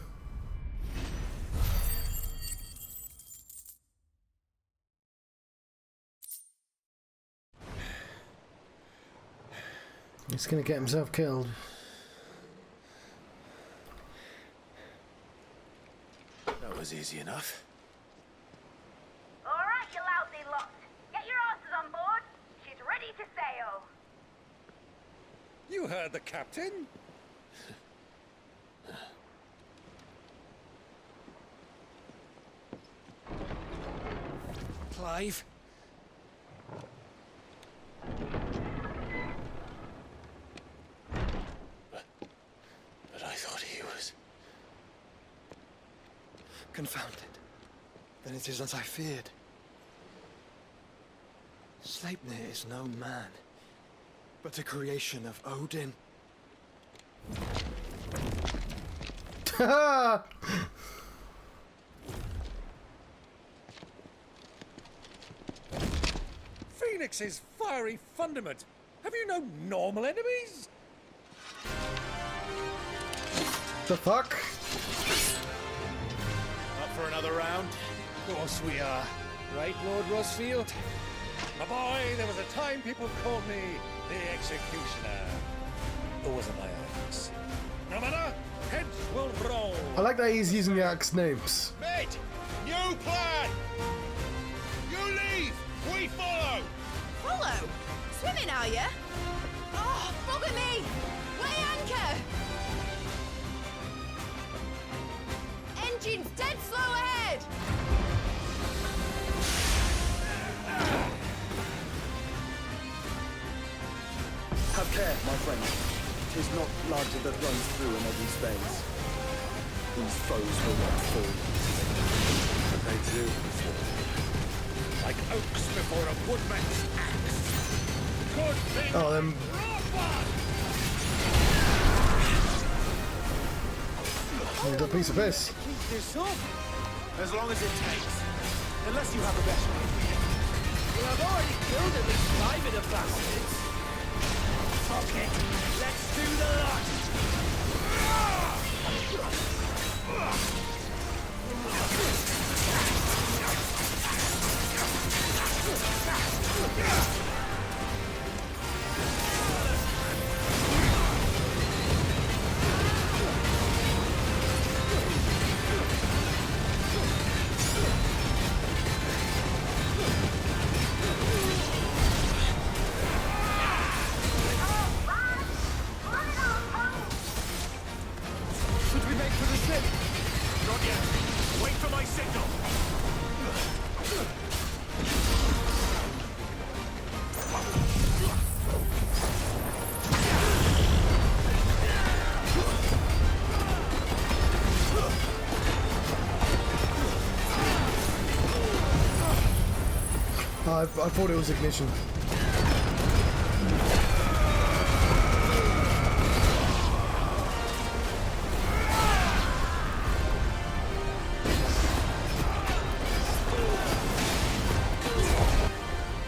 A: He's gonna get himself killed.
K: That was easy enough.
Q: Alright, you lousy lot. Get your asses on board. She's ready to sail.
G: You heard the captain. Clive.
K: But I thought he was...
P: Confounded. Then it is as I feared. Sleipnir is no man, but a creation of Odin.
G: Phoenix's fiery fundament. Have you no normal enemies?
A: The fuck?
G: Up for another round? Of course we are. Right, Lord Rosfield? My boy, there was a time people called me the Executioner. Or was it my axe? No matter, heads will roll.
A: I like that he's using the axe names.
G: Mate, new plan! You leave, we follow!
M: Follow? Swimming, are you? Oh, bugger me! Weigh anchor! Engine's dead slow ahead!
P: Have care, my friend. 'Tis not blood that runs through in Eddie's veins. These foes will not fall. But they do fall.
G: Like oaks before a woodman's axe. Good thing.
A: Oh, them. He's a piece of piss.
G: Keep this up. As long as it takes. Unless you have a better idea. Well, I've already killed at least 5 of the bastards. Fuck it. Let's do the lot.
A: I thought it was ignition.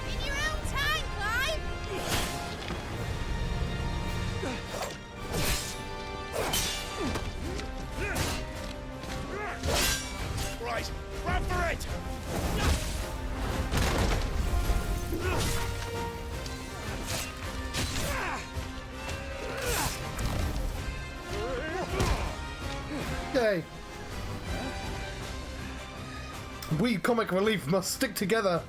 M: In your own time, Clive!
G: Right, run for it!
A: Yay! We comic relief must stick together.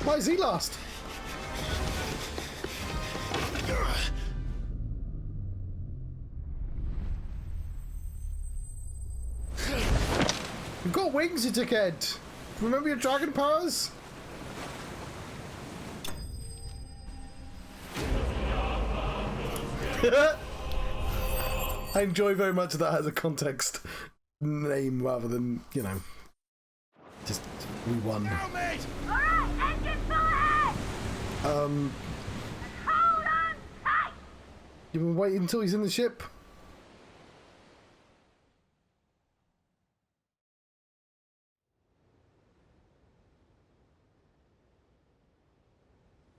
A: Why is he last? You've got wings, you dickhead. Remember your dragon powers? I enjoy very much that as a context name rather than, you know, just we won.
Q: Alright, engine full ahead!
A: Hold
Q: on tight!
A: You been waiting until he's in the ship?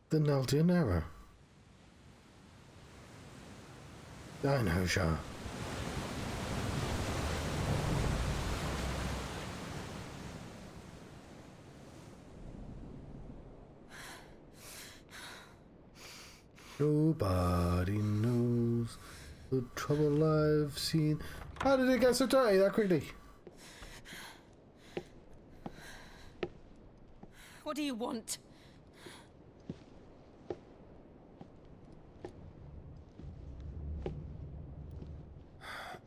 A: The Naldia. I know, Shah. Nobody knows the trouble I've seen. How did it get so dirty that quickly?
O: What do you want?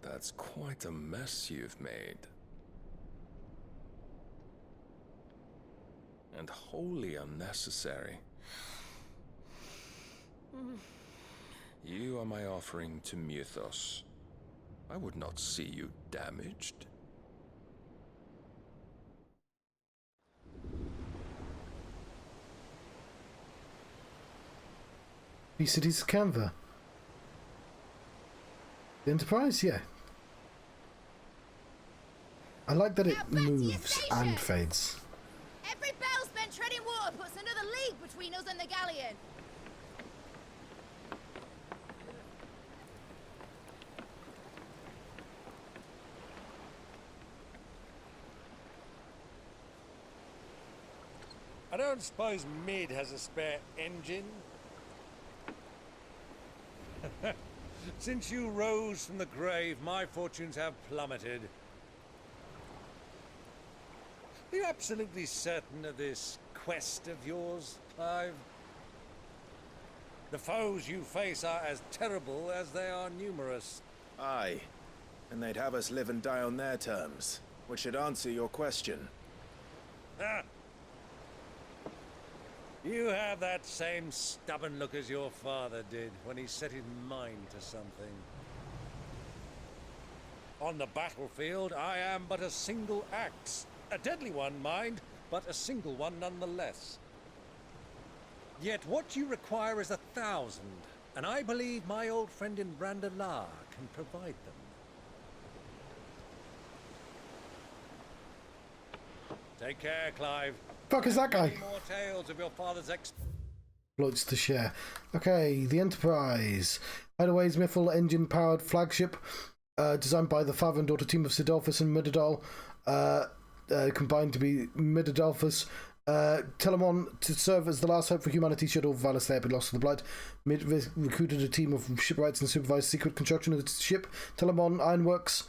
E: That's quite a mess you've made. And wholly unnecessary. You are my offering to Mythos. I would not see you damaged.
A: You said he's Canva. The Enterprise? Yeah. I like that it moves and fades.
M: Every bell spent treading water puts another league between us and the galleon.
G: I don't suppose Mid has a spare engine? Since you rose from the grave, my fortunes have plummeted. Are you absolutely certain of this quest of yours, Clive? The foes you face are as terrible as they are numerous.
B: Aye. And they'd have us live and die on their terms, which should answer your question.
G: Ah. You have that same stubborn look as your father did when he set his mind to something. On the battlefield, I am but a single axe. A deadly one, mind, but a single one nonetheless. Yet what you require is 1,000, and I believe my old friend in Brandalar can provide them. Take care, Clive.
A: Fuck is that guy?
G: More tales of your father's
A: Exploits to share. Okay, the Enterprise. Hideaway's Miffle engine-powered flagship, designed by the father and daughter team of Sidolphus and Midadol, combined to be Midadolphus. Telemon to serve as the last hope for humanity should all Valisthea be lost to the blight. Mid recruited a team of shipwrights and supervised secret construction of the ship. Telemon Ironworks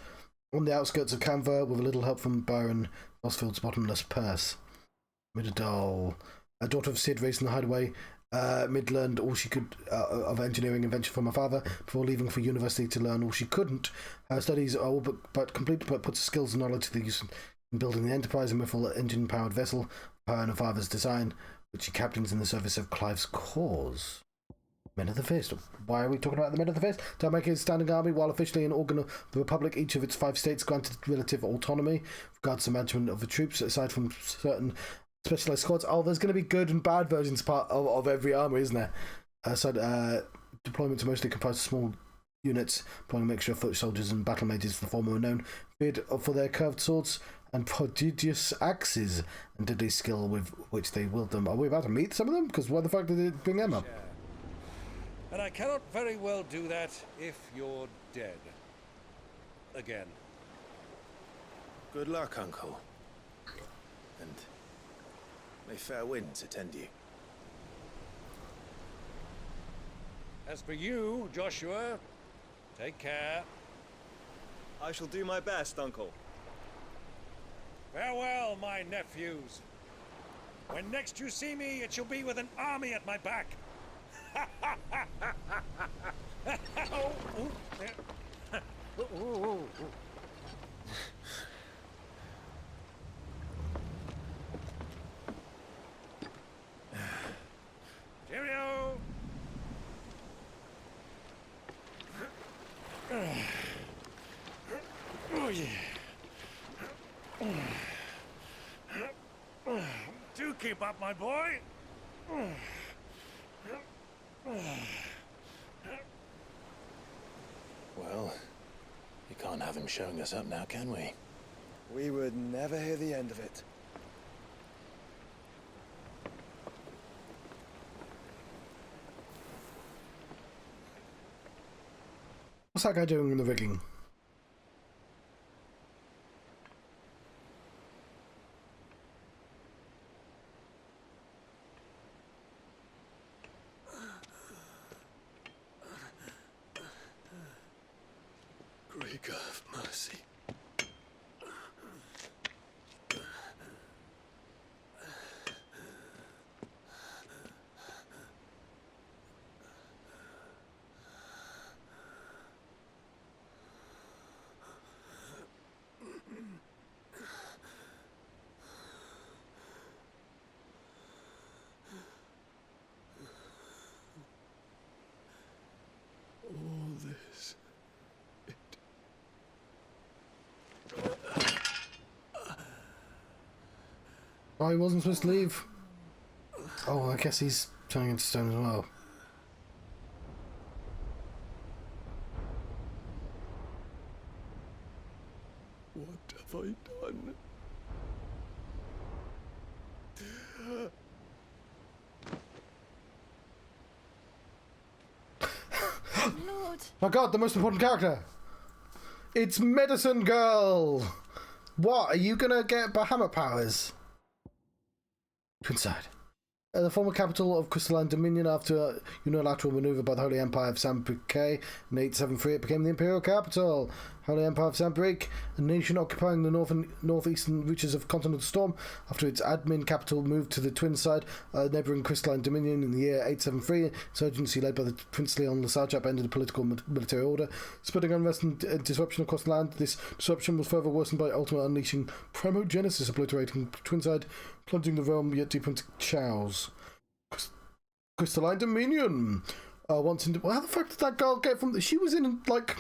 A: on the outskirts of Canva with a little help from Byron Osfield's bottomless purse. Midadol, a daughter of Sid raised in the Hideaway, Mid learned all she could of engineering invention from her father before leaving for university to learn all she couldn't. Her studies are all but complete, but puts skills and knowledge to the use in building the Enterprise, a middle engine-powered vessel for her and her father's design, which she captains in the service of Clive's cause. Men of the Fist. Why are we talking about the Men of the Fist? To make a standing army, while officially an organ of the Republic, each of its 5 states granted relative autonomy regards the management of the troops, aside from certain specialized squads. Oh, there's going to be good and bad versions part of every army, isn't there? Deployments are mostly comprised of small units, employing a mixture of foot soldiers and battle mages. The former are known for their curved swords and prodigious axes and deadly skill with which they wield them. Are we about to meet some of them? Because why the fuck did they bring them up?
G: And I cannot very well do that if you're dead. Again.
K: Good luck, Uncle. And may fair winds attend you.
G: As for you, Joshua, take care.
R: I shall do my best, Uncle.
G: Farewell, my nephews. When next you see me, it shall be with an army at my back. Cheerio! Oh, yeah. Do keep up, my boy.
K: Well, you can't have him showing us up now, can we?
R: We would never hear the end of it.
A: What's that guy doing in the rigging?
J: Great God of mercy. All this.
A: Oh, he wasn't supposed to leave. Oh, I guess he's turning into stone as well.
J: What have I done?
M: Lord.
A: My God, the most important character. It's Medicine Girl. What? Are you gonna get Bahamut powers? Twinside. The former capital of Crystalline Dominion, after a unilateral maneuver by the Holy Empire of Sambrique in 873, it became the Imperial capital. Holy Empire of Sambrique, a nation occupying the northeastern reaches of Continental Storm, after its admin capital moved to the Twinside, neighbouring Crystalline Dominion in the year 873. Insurgency led by the princely on Lasajap ended the political military order, spreading unrest and disruption across the land. This disruption was further worsened by ultimately unleashing Primogenesis, obliterating Twinside, plunging the realm yet deeper into chaos. Crystalline Dominion. Once in. Well, how the fuck did that girl get from? She was in like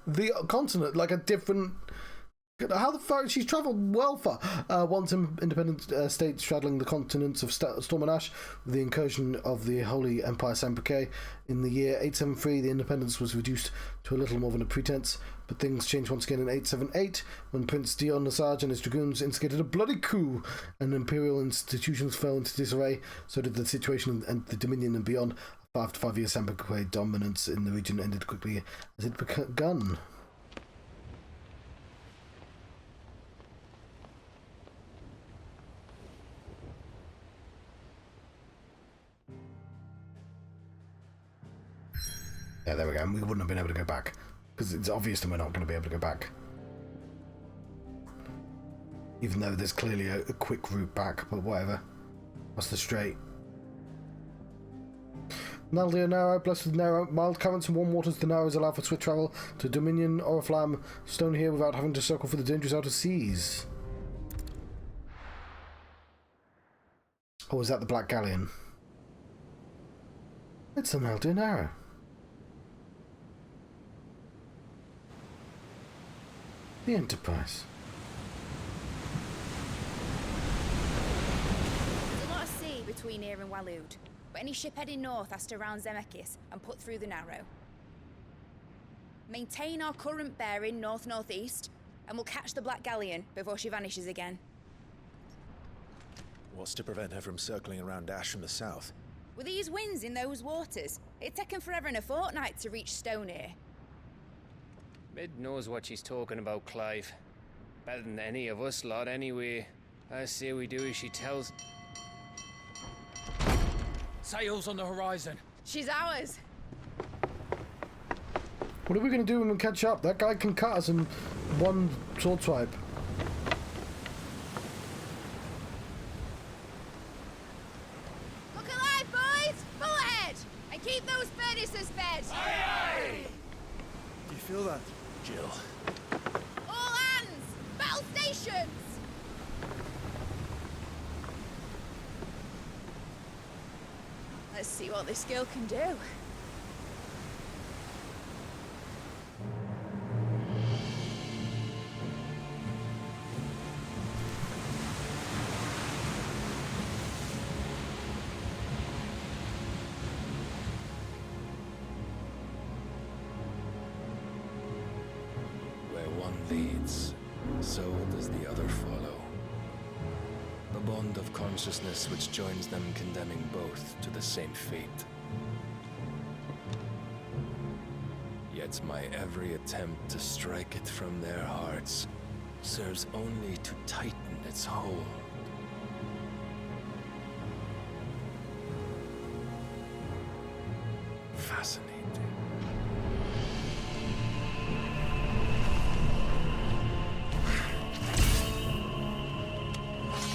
A: the continent, like a different. How the fuck she's travelled well far. Once independent state straddling the continents of Storm and Ash, with the incursion of the Holy Empire Sambrique in the year 873, the independence was reduced to a little more than a pretense. But things changed once again in 878 when Prince Dion Lesage and his dragoons instigated a bloody coup, and imperial institutions fell into disarray. So did the situation and the Dominion and beyond. After 5 years, Sambrique dominance in the region ended quickly as it begun. Yeah, there we go. We wouldn't have been able to go back. Because it's obvious that we're not going to be able to go back. Even though there's clearly a quick route back, but whatever. What's the straight? Naldia narrow, blessed with narrow, mild currents and warm waters, the narrows allow for swift travel to Dominion or Oriflamme, stone here without having to circle for the dangerous outer seas. Or is that the Black Galleon? It's the Naldia narrow. The Enterprise.
M: There's a lot of sea between here and Waloed, but any ship heading north has to round Zemeckis and put through the Narrow. Maintain our current bearing north-northeast, and we'll catch the Black Galleon before she vanishes again.
K: What's to prevent her from circling around Ash from the south?
M: With these winds in those waters, it'd taken forever and a fortnight to reach Stone here.
D: Mid knows what she's talking about, Clive. Better than any of us lot, anyway. I say we do as she tells.
H: Sails on the horizon.
M: She's ours.
A: What are we going to do when we catch up? That guy can cut us in one sword swipe.
M: Look alive, boys! Full ahead! And keep those furnaces fed!
R: Aye, aye! Do you feel that?
K: Jill.
M: All hands! Battle stations! Let's see what this girl can do.
S: Where one leads, so does the other follow. A bond of consciousness which joins them, condemning both to the same fate. Yet my every attempt to strike it from their hearts serves only to tighten its hold. Fascinating.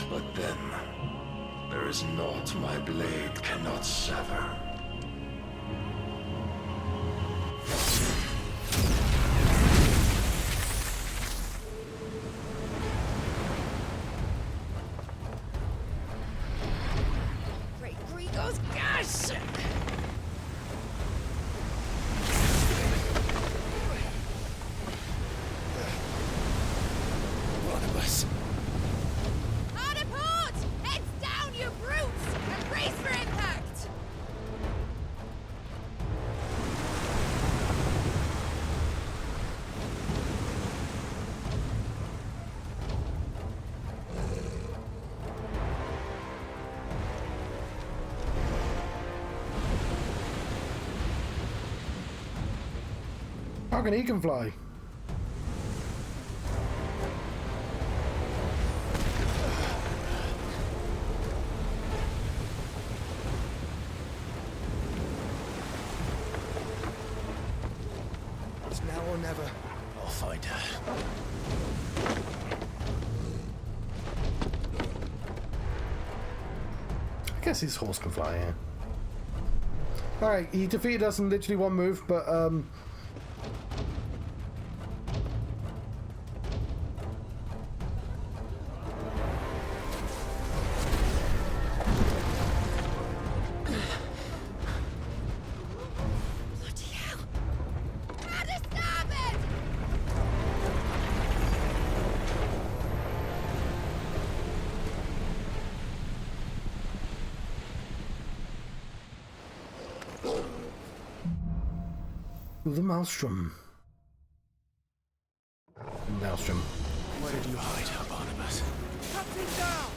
S: But then, there is naught my blade cannot sever.
M: Great Gregor's gosh!
K: One of us.
M: Hard a port! Heads down, you brutes! And brace for impact!
A: How can he can fly?
K: It's now or never. I'll find her.
A: I guess his horse can fly, yeah. Alright, he defeated us in literally one move, but
M: Bloody hell! Out of starboard!
A: the Maelstrom. Maelstrom.
K: Where did you hide her, Barnabas?
H: Captain down!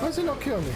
A: Why does he not kill me?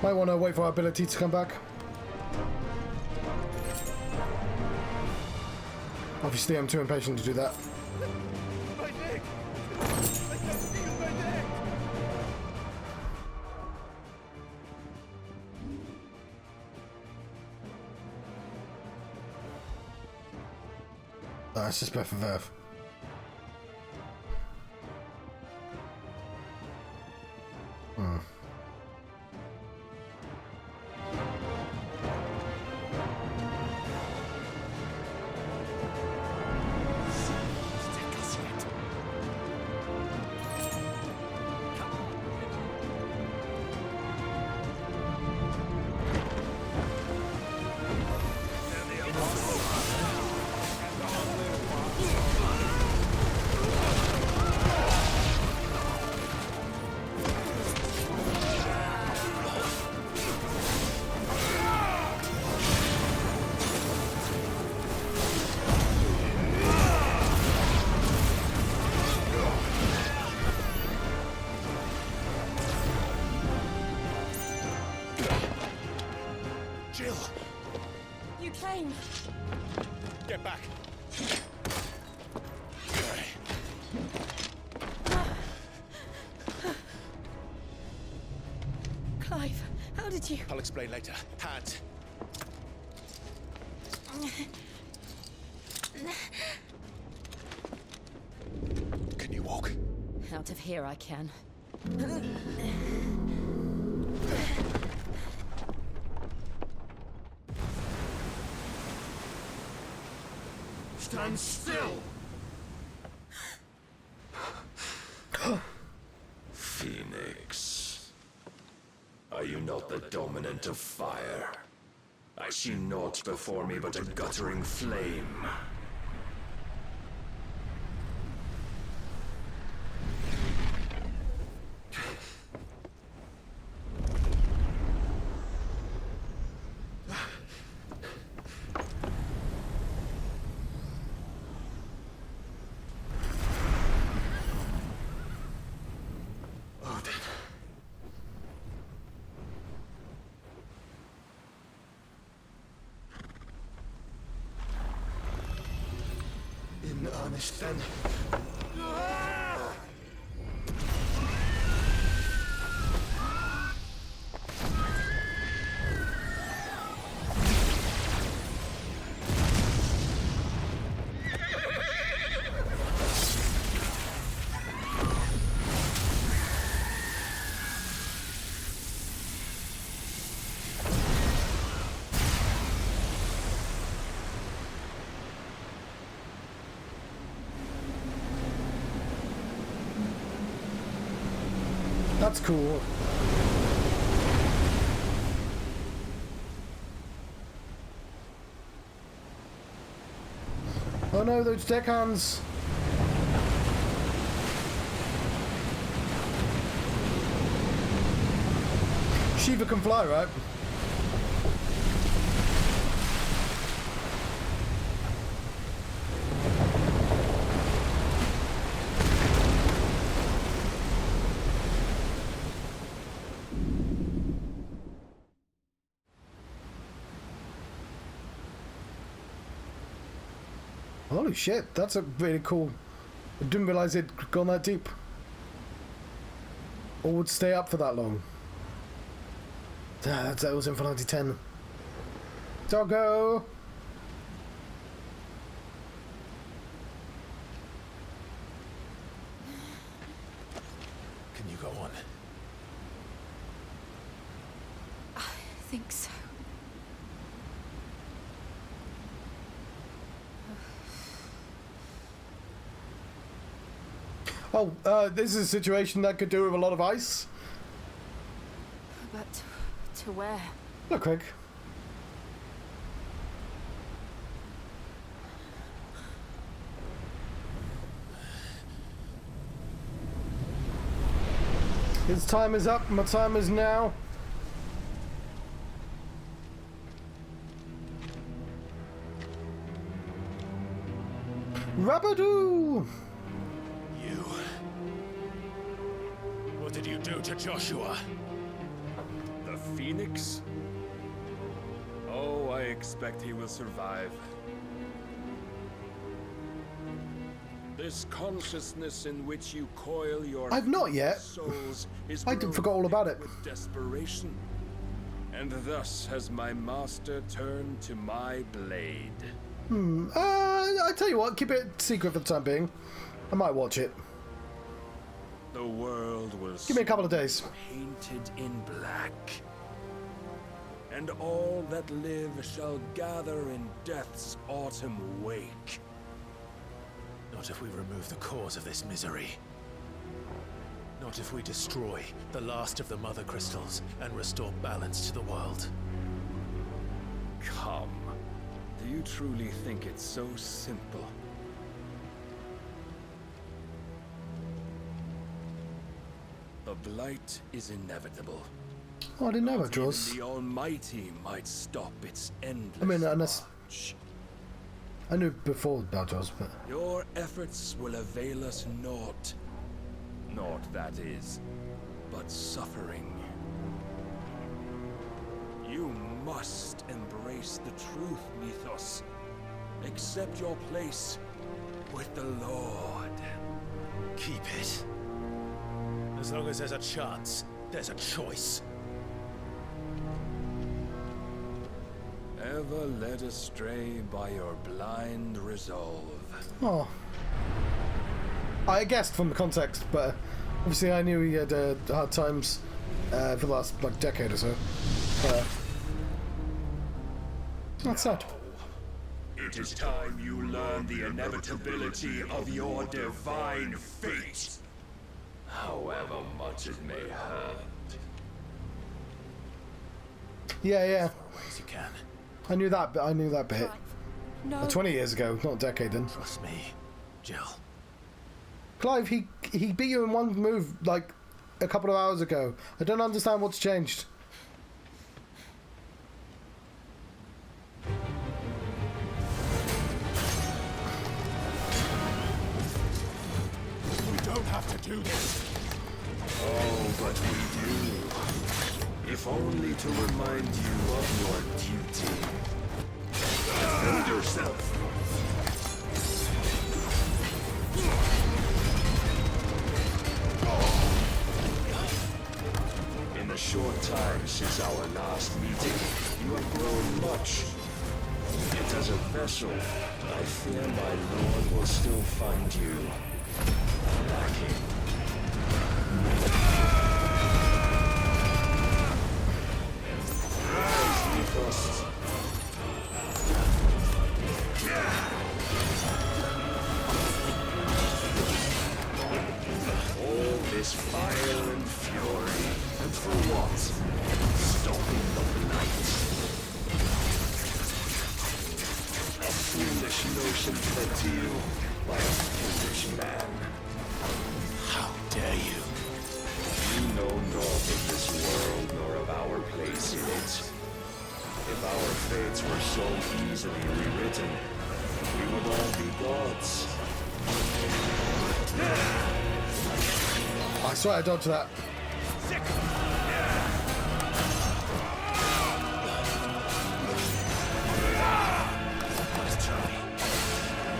A: Might want to wait for our ability to come back. Obviously, I'm too impatient to do that.
G: My leg! I can't feel my leg!
A: Oh, it's just Breath of Earth.
T: You came.
G: Get back.
T: Clive, how did you...
G: I'll explain later. Hands. Can you walk?
I: Out of here I can.
G: Stand still!
S: Phoenix. Are you not the dominant of fire? I see naught before me but a guttering flame.
G: In earnest then.
A: That's cool. Oh no, those deckhands! Shiva can fly, right? Holy shit, that's a really cool... I didn't realise it'd gone that deep. Or would stay up for that long. That was in Final 10. Doggo!
K: Can you go on?
T: I think so.
A: Oh, this is a situation that could do with a lot of ice.
T: But to where?
A: Look, Craig. His time is up, my time is now. Rabadoo!
G: You. What did you do to Joshua? The
S: Phoenix? Oh, I expect he will survive. This consciousness in which you coil your
A: I've not yet.
S: souls is
A: I forgot all about it.
S: with desperation. And thus has my master turned to my blade.
A: I tell you what, keep it secret for the time being. I might watch it.
S: The world will
A: Give me a couple of days.
S: painted in black. And all that live shall gather in death's autumn wake.
K: Not if we remove the cause of this misery. Not if we destroy the last of the mother crystals and restore balance to the world.
S: Come. Do you truly think it's so simple? The blight is inevitable.
A: Oh, I didn't know
S: Not
A: about yours.
S: even the Almighty might stop its endless
A: I mean, unless
S: march.
A: I knew before about yours, but
S: Your efforts will avail us naught. Naught, that is, but suffering. You must embrace the truth, Mythos. Accept your place with the Lord.
K: Keep it. As long as there's a chance, there's a choice.
S: Ever led astray by your blind resolve.
A: oh, I guessed from the context, but obviously I knew he had hard times for the last decade or so. That's sad.
S: It is time you learn the inevitability of your divine fate. However much it may hurt.
A: Yeah.
K: As you can.
A: I knew that. I knew that bit.
T: No.
A: 20 years ago, not a decade then.
K: Trust me, Jill.
A: Clive, he beat you in one move like a couple of hours ago. I don't understand what's changed.
S: We don't have to do this. Oh, but we do. If only to remind you of your duty. Defend yourself. In the short time since our last meeting, you have grown much. Yet as a vessel, I fear my lord will still find you lacking. Rise, Mythos. All this fire and fury, and for what? Stopping the blight. A foolish notion fed to you by a foolish man.
K: How dare you?
S: You know naught of this world nor of our place in it. If our fates were so easily rewritten, we would all be gods.
A: I swear I dodged that.
K: Let's try.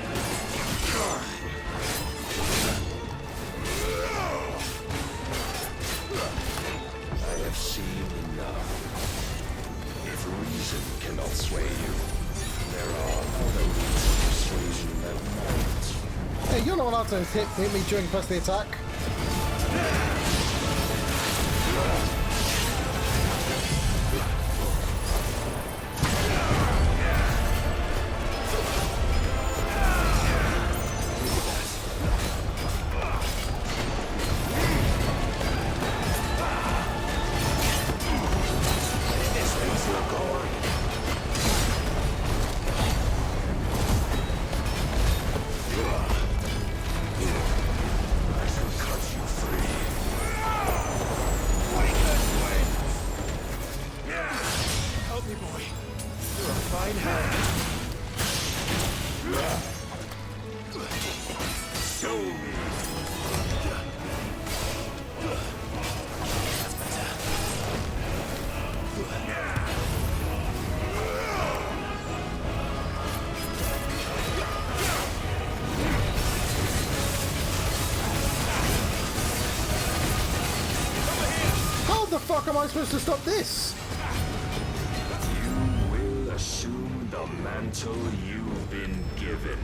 S: I have seen enough. If reason cannot sway you, there are other means of persuasion that might.
A: Hey, you're not allowed to hit me during press the attack. I supposed to stop this?
S: You will assume the mantle you've been given.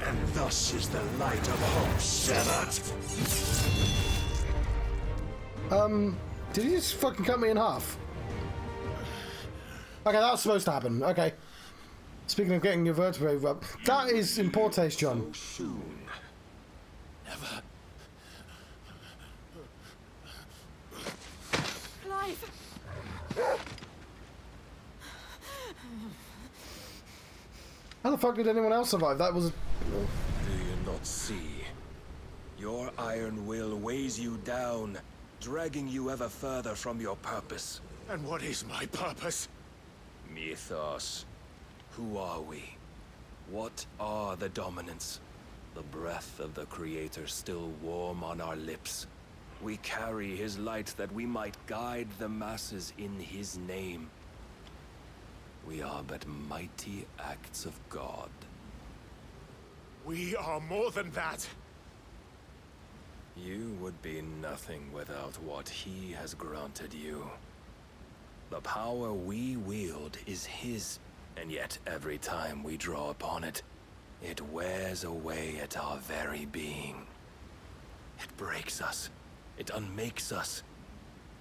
S: And thus is the light of hope severed.
A: Did he just fucking cut me in half? Okay, that was supposed to happen. Okay. Speaking of getting your vertebrae rubbed, that is in poor taste, John.
S: Soon. Never.
T: Clive!
A: How the fuck did anyone else survive? That was...
S: Do you not see? Your iron will weighs you down, dragging you ever further from your purpose.
K: And what is my purpose?
S: Mythos. Who are we? What are the dominants? The breath of the Creator still warm on our lips. We carry his light that we might guide the masses in his name. We are but mighty acts of God.
K: We are more than that.
S: You would be nothing without what he has granted you. The power we wield is his, and yet every time we draw upon it, it wears away at our very being. It breaks us, it unmakes us,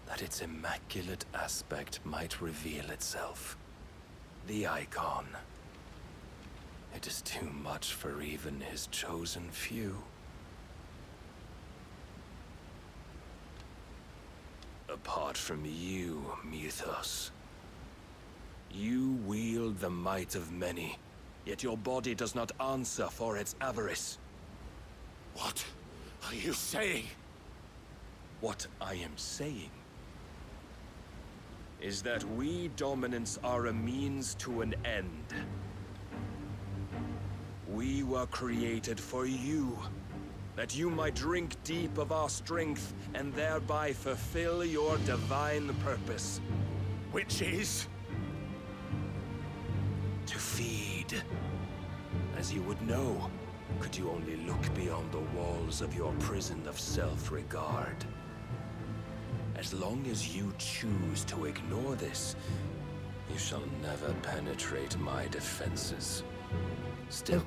S: that its immaculate aspect might reveal itself. The icon. It is too much for even his chosen few. Apart from you, Mythos. You wield the might of many, yet your body does not answer for its avarice.
K: What are you saying?
S: What I am saying is that we dominants are a means to an end. We were created for you, that you might drink deep of our strength and thereby fulfill your divine purpose.
K: Which is?
S: To feed. As you would know, could you only look beyond the walls of your prison of self-regard. As long as you choose to ignore this, you shall never penetrate my defenses. Still,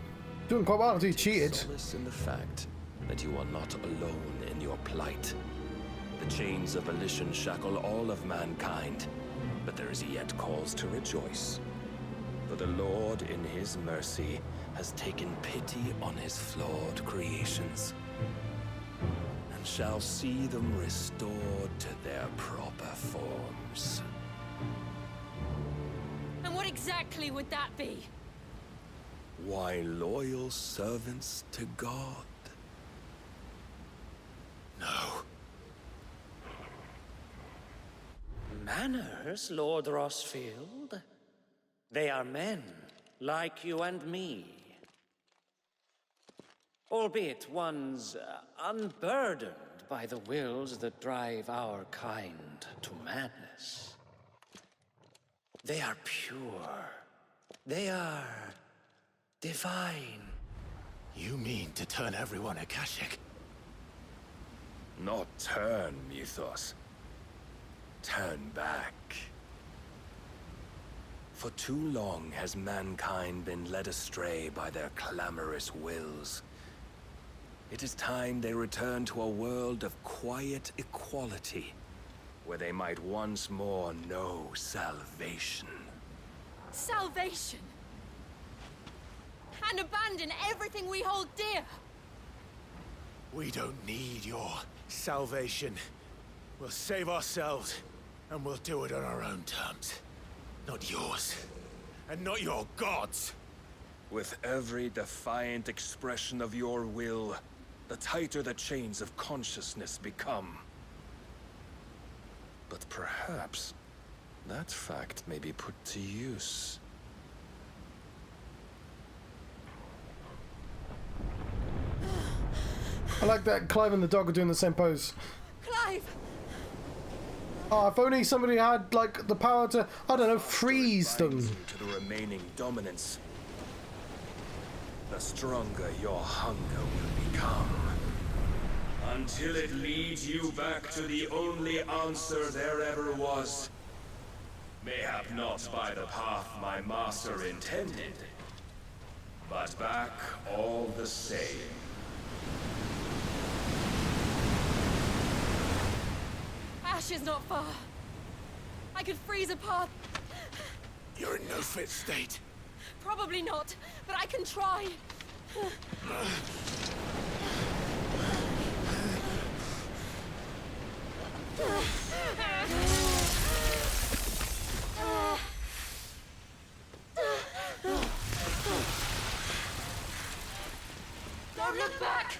A: doing quite well until you cheated.
S: Solace in the fact that you are not alone in your plight. The chains of volition shackle all of mankind, but there is yet cause to rejoice. For the Lord, in his mercy, has taken pity on his flawed creations, and shall see them restored to their proper forms.
T: And what exactly would that be?
S: Why, loyal servants to God.
K: No.
U: Manners, Lord Rossfield? They are men, like you and me. Albeit ones unburdened by the wills that drive our kind to madness. They are pure. They are divine.
K: You mean to turn everyone Akashic?
S: Not turn, Mythos. Turn back. For too long has mankind been led astray by their clamorous wills. It is time they return to a world of quiet equality, where they might once more know salvation.
T: Salvation? And abandon everything we hold dear?
K: We don't need your salvation. We'll save ourselves, and we'll do it on our own terms. Not yours, and not your gods.
S: With every defiant expression of your will, the tighter the chains of consciousness become. But perhaps that fact may be put to use.
A: I like that Clive and the dog are doing the same pose.
T: Clive!
A: Oh, if only somebody had, like, the power to, I don't know, freeze them.
S: To the remaining dominance, the stronger your hunger will become. Until it leads you back to the only answer there ever was. Mayhap not by the path my master intended, but back all the same.
T: Ash is not far. I could freeze a path.
K: You're in no fit state.
T: Probably not, but I can try. Don't look back!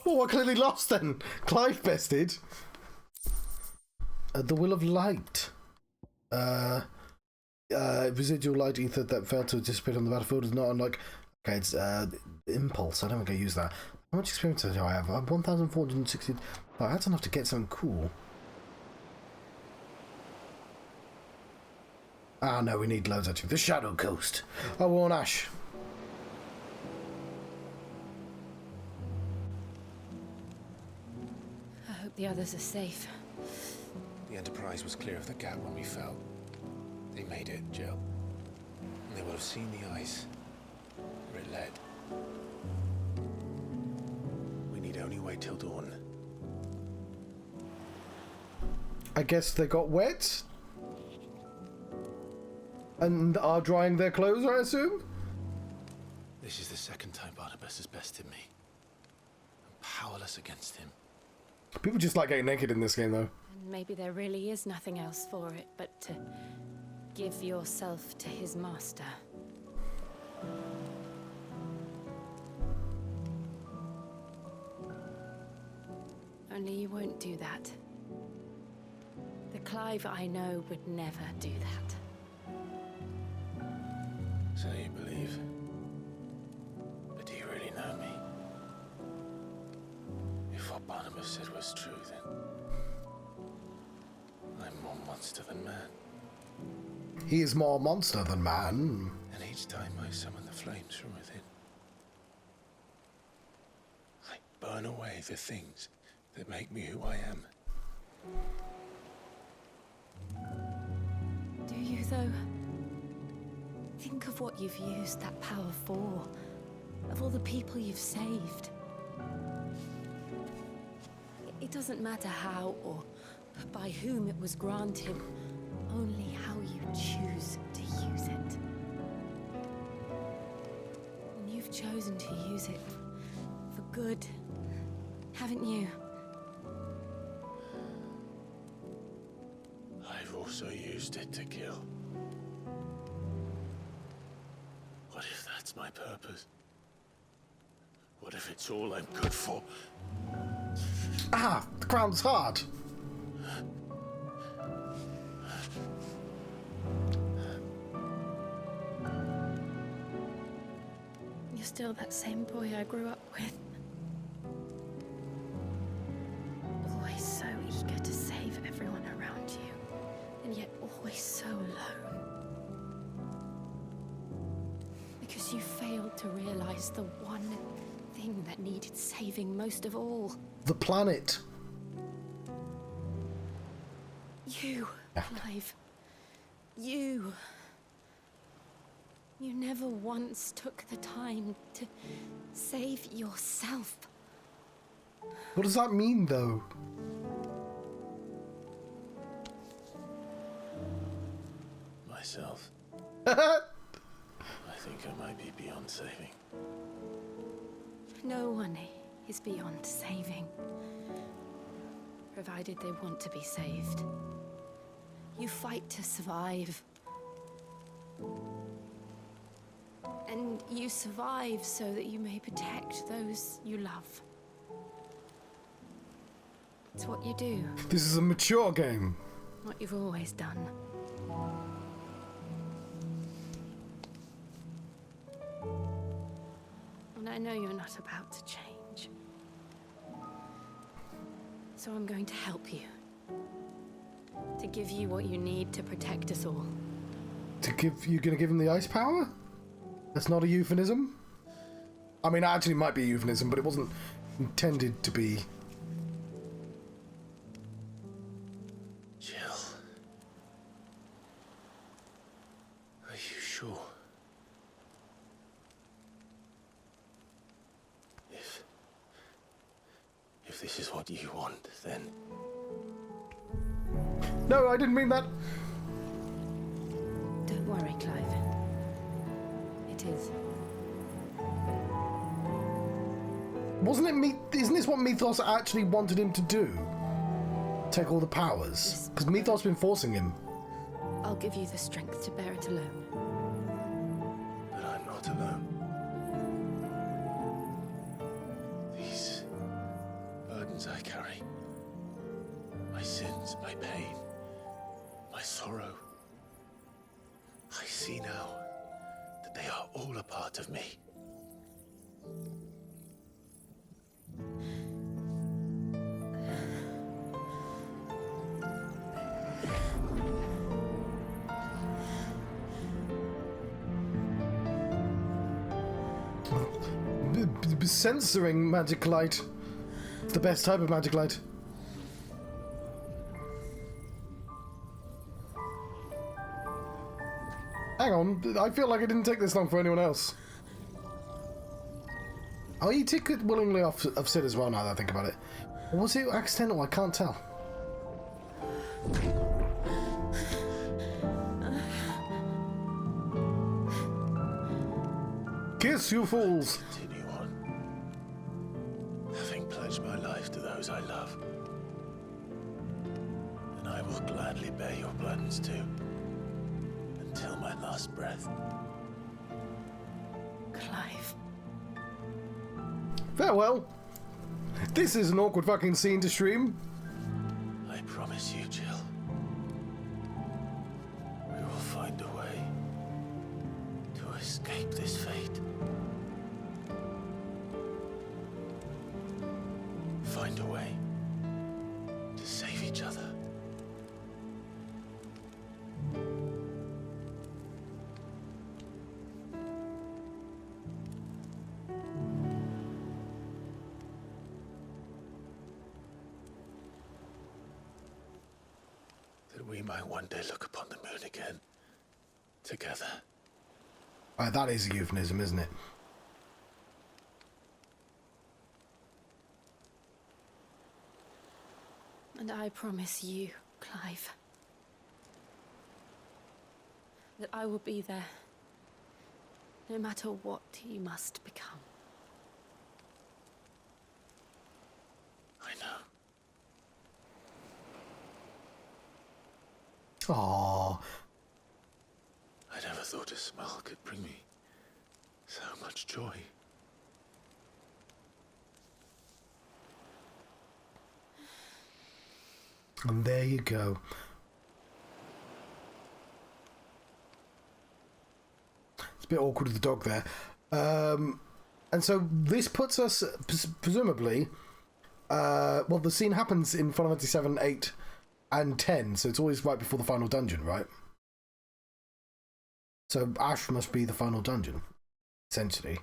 A: Oh, I clearly lost then. Clive bested. The Will of Light. Residual light ether that failed to dissipate on the battlefield is not unlike... Okay, it's Impulse. I don't think I use that. How much experience do I have? 1,460... Oh, that's enough to get something cool. Ah, no, we need loads actually. The Shadow Coast. Oh, we're on Ash.
I: I hope the others are safe.
K: The Enterprise was clear of the gap when we fell. They made it, Jill. And they would have seen the ice where it led. We need only wait till dawn.
A: I guess they got wet? And are drying their clothes, I assume?
K: This is the second time Barnabas has bested me. I'm powerless against him.
A: People just like getting naked in this game, though.
I: And maybe there really is nothing else for it but to give yourself to his master. Only you won't do that. The Clive I know would never do that.
K: So you believe? But do you really know me? If what Barnabas said was true, then I'm more monster than man.
A: He is more monster than man.
K: And each time I summon the flames from within, I burn away the things that make me who I am.
I: Do you, though? Think of what you've used that power for. Of all the people you've saved. It doesn't matter how or by whom it was granted, only how you choose to use it. And you've chosen to use it for good, haven't you?
K: I've also used it to kill. What if that's my purpose? What if it's all I'm good for?
A: Ah, the ground's hard.
I: You're still that same boy I grew up with. Always so eager to save everyone around you, and yet always so alone. Because you failed to realize the one thing that needed saving most of all.
A: The planet.
I: You, Clive. You. You never once took the time to save yourself.
A: What does that mean, though?
K: Myself. I think I might be beyond saving.
I: No one is beyond saving, provided they want to be saved. You fight to survive. And you survive so that you may protect those you love. It's what you do.
A: This is a mature game.
I: What you've always done. And I know you're not about to change. So I'm going to help you. To To give you what you need to protect us all.
A: You're gonna give him the ice power? That's not a euphemism? I mean, it actually might be a euphemism, but it wasn't intended to be.
K: Jill. Are you sure? If this is what you want, then...
A: No, I didn't mean that.
I: Don't worry, Clive. It is.
A: Wasn't it Isn't this what Mythos actually wanted him to do? Take all the powers? Because Mythos been forcing him.
I: I'll give you the strength to bear it alone.
K: But I'm not alone. These burdens I carry, my sins, my pain, my sorrow, I see now that they are all a part of me.
A: Censoring magic light. It's the best type of magic light. Hang on, I feel like it didn't take this long for anyone else. Oh, he took it willingly off of Sid as well now that I think about it. Or was it accidental? I can't tell. Kiss, you fools!
K: Continue on, having pledged my life to those I love. And I will gladly bear your burdens too, until my last breath.
I: Clive.
A: Farewell. This is an awkward fucking scene to stream.
K: I promise you, Jill. We will find a way to escape this fate. Find a way to save each other. That we might one day look upon the moon again, together.
A: That is a euphemism, isn't it?
I: And I promise you, Clive, that I will be there, no matter what you must become.
K: I know.
A: Aww.
K: I never thought a smile could bring me so much joy.
A: And there you go. It's a bit awkward with the dog there. And so this puts us, presumably, well, the scene happens in Final Fantasy 7, 8, and 10, so it's always right before the final dungeon, right? So Ash must be the final dungeon, essentially.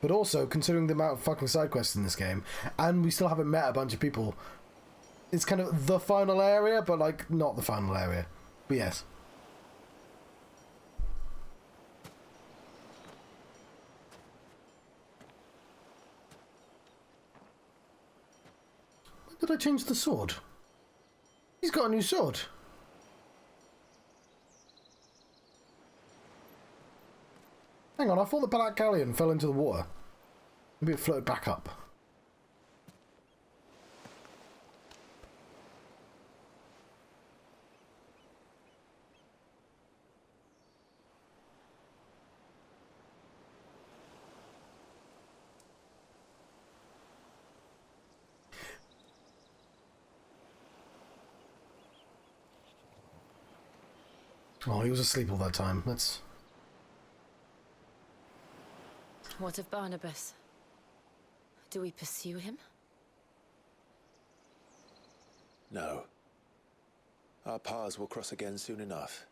A: But also, considering the amount of fucking side quests in this game, and we still haven't met a bunch of people, it's kind of the final area, but like not the final area. But yes. When did I change the sword? He's got a new sword. Hang on, I thought the Black Galleon fell into the water. Maybe it floated back up. Oh, he was asleep all that time. Let's...
I: What of Barnabas? Do we pursue him?
K: No. Our paths will cross again soon enough.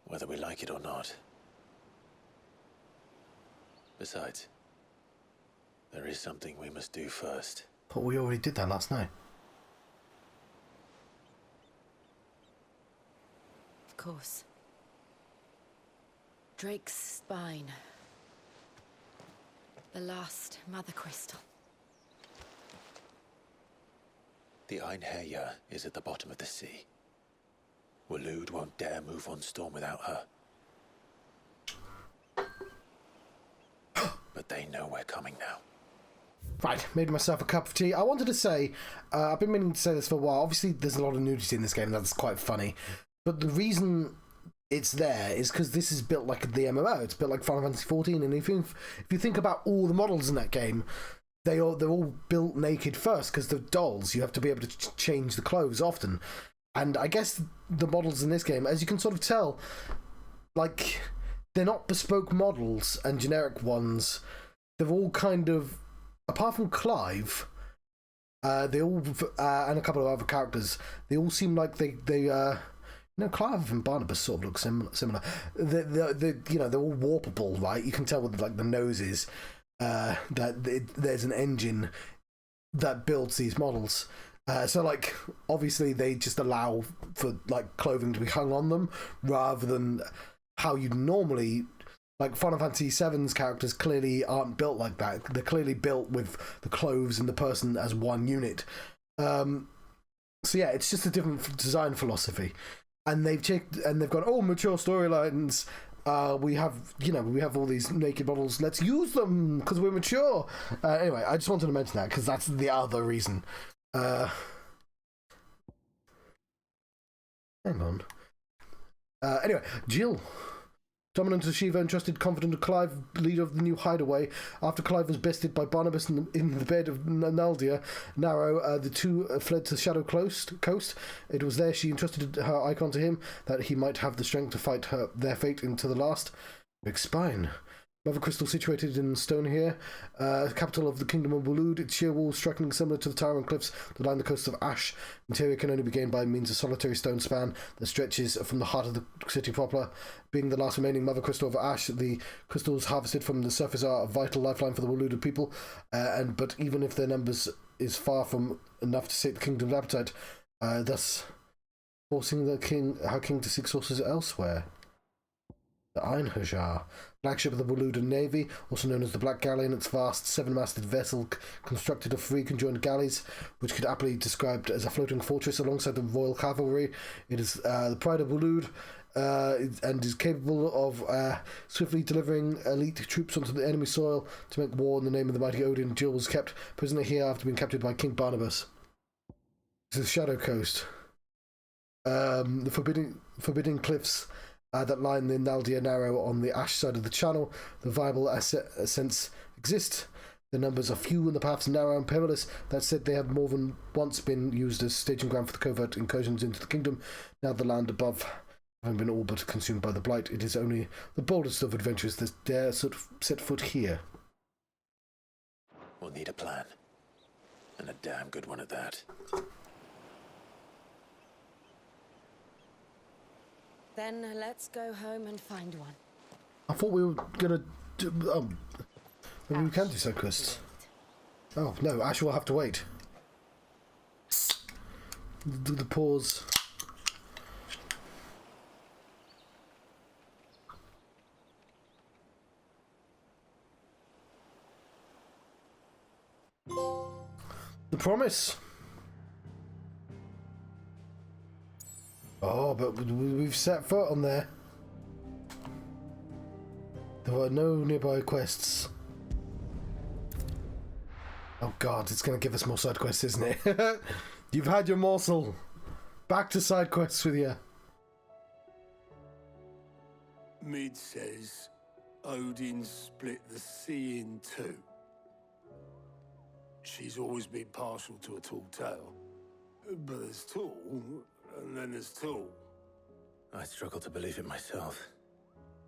K: Whether we like it or not. Besides, there is something we must do first.
A: But we already did that last night.
I: Of course. Drake's spine. The last mother crystal.
K: The Einherjar is at the bottom of the sea. Waloed won't dare move on storm without her. But they know we're coming now.
A: Right, made myself a cup of tea. I wanted to say, I've been meaning to say this for a while. Obviously, there's a lot of nudity in this game, that's quite funny. But the reason it's there is because this is built like the MMO. It's built like Final Fantasy XIV, and if you think about all the models in that game, they're all built naked first because they're dolls. You have to be able to change the clothes often. And I guess the models in this game, as you can sort of tell, like, they're not bespoke models and generic ones. They're all kind of, apart from Clive, they all and a couple of other characters, they all seem like they Clive and Barnabas sort of look similar. They're all warpable, right? You can tell with like the noses there's an engine that builds these models. So like obviously they just allow for like clothing to be hung on them rather than how you'd normally. Like Final Fantasy VII's characters clearly aren't built like that. They're clearly built with the clothes and the person as one unit. So yeah, it's just a different design philosophy. And they've checked and they've got mature storylines. We have all these naked models. Let's use them because we're mature. Anyway, I just wanted to mention that because that's the other reason. Hang on. Anyway, Jill. Dominant of Shiva entrusted confident of Clive, leader of the new hideaway. After Clive was bested by Barnabas in the bed of Naldia, Narrow, the two fled to Shadow Coast. It was there she entrusted her icon to him, that he might have the strength to fight their fate into the last. Big spine. Mother crystal situated in stone here, capital of the kingdom of Waloed. Its sheer walls striking similar to the towering cliffs that line the coast of Ash. Interior can only be gained by means of solitary stone span that stretches from the heart of the city proper. Being the last remaining mother crystal of Ash, the crystals harvested from the surface are a vital lifeline for the Waloed people. But even if their numbers is far from enough to sate the kingdom's appetite, thus forcing her king to seek sources elsewhere. The Einherjar, flagship of the Waloed Navy, also known as the Black Galleon, its vast seven-masted vessel constructed of three conjoined galleys, which could aptly be described as a floating fortress alongside the Royal Cavalry. It is the pride of Waloed and is capable of swiftly delivering elite troops onto the enemy soil to make war in the name of the mighty Odin. Jill was kept prisoner here after being captured by King Barnabas. This is the Shadow Coast. The forbidding cliffs that line the Naldia Narrow on the Ash side of the channel. The viable ascents exist. The numbers are few and the paths narrow and perilous. That said, they have more than once been used as staging ground for the covert incursions into the kingdom. Now the land above having been all but consumed by the blight, it is only the boldest of adventurers that dare set foot here.
K: We'll need a plan. And a damn good one at that.
I: Then let's go home and find one.
A: I thought we were gonna do. Maybe we can do side quests. Oh no, Ash will have to wait. Do the pause. The promise. Oh, but we've set foot on there. There were no nearby quests. Oh god, it's going to give us more side quests, isn't it? You've had your morsel. Back to side quests with you.
S: Mid says Odin split the sea in two. She's always been partial to a tall tale. But there's tall, and then there's tall.
K: I struggle to believe it myself.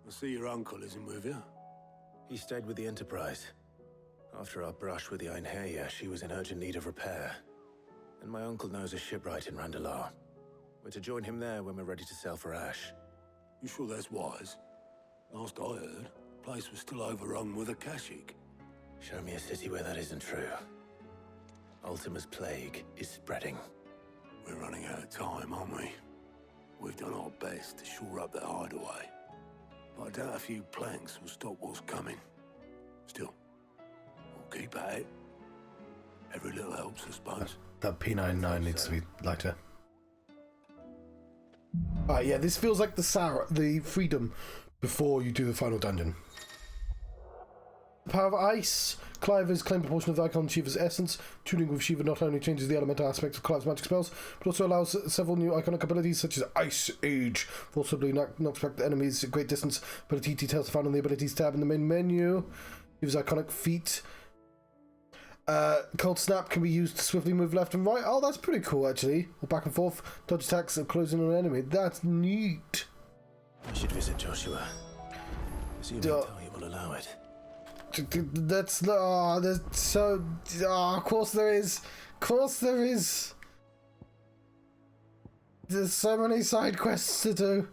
S: I see your uncle isn't with you.
K: He stayed with the Enterprise. After our brush with the Einherjar, she was in urgent need of repair. And my uncle knows a shipwright in Randalar. We're to join him there when we're ready to sail for Ash.
S: You sure that's wise? Last I heard, the place was still overrun with Akashic.
K: Show me a city where that isn't true. Ultima's plague is spreading.
S: We're running out of time, aren't we? We've done our best to shore up that hideaway. But I doubt a few planks will stop what's coming. Still, we'll keep at it. Every little helps, I suppose.
A: That P99 needs to be lighter. Alright, yeah, this feels like the freedom before you do the final dungeon. The power of ice. Clive has claimed a portion of the icon Shiva's essence. Tuning with Shiva not only changes the elemental aspects of Clive's magic spells, but also allows several new iconic abilities such as Ice Age, forcibly knocks back the enemies at great distance. Ability details are found on the abilities tab in the main menu. Shiva's iconic feat. Cold Snap can be used to swiftly move left and right. Oh, that's pretty cool, actually. Or back and forth. Dodge attacks and closing on an enemy. That's neat.
K: I should visit Joshua. Assuming Talia will allow it.
A: That's so. Of course there is. Of course there is. There's so many side quests to do.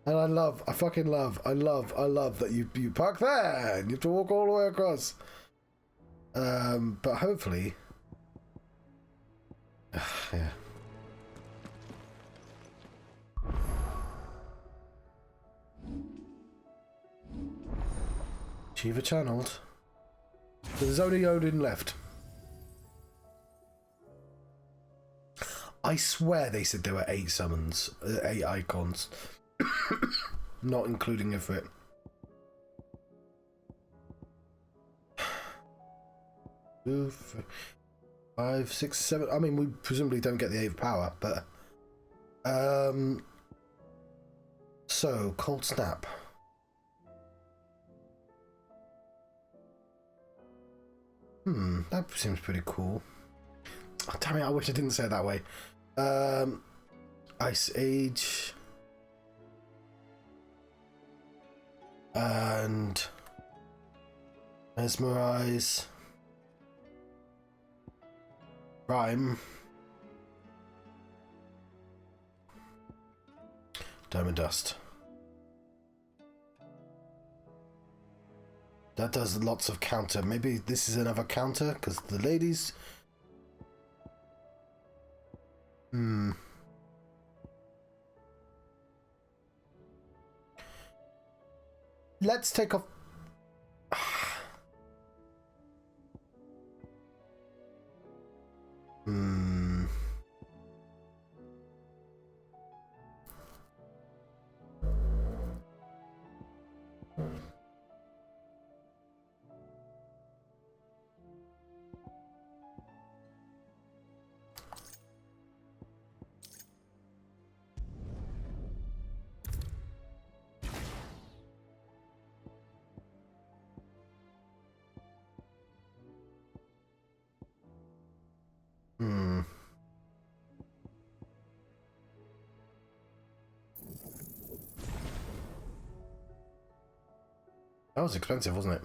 A: And I fucking love that you park there and you have to walk all the way across. But hopefully, yeah. Shiva channeled. So there's only Odin left. I swear they said there were 8 summons, 8 icons. Not including Ifrit. 2, 3, 5, 6, 7. I mean, we presumably don't get the 8th power, but so Cold Snap. That seems pretty cool. Oh, damn it! I wish I didn't say it that way. Ice Age. And Mesmerize, Rhyme, Diamond Dust. That does lots of counter. Maybe this is another counter because the ladies. Let's take off. That was expensive, wasn't it?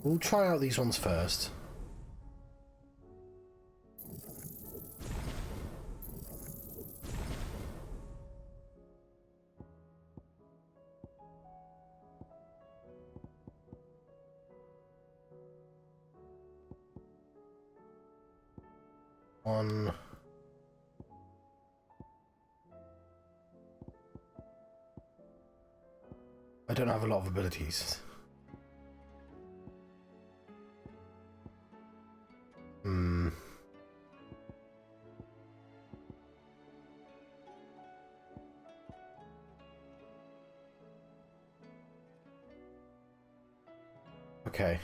A: We'll try out these ones first. One. I don't have a lot of abilities. Okay.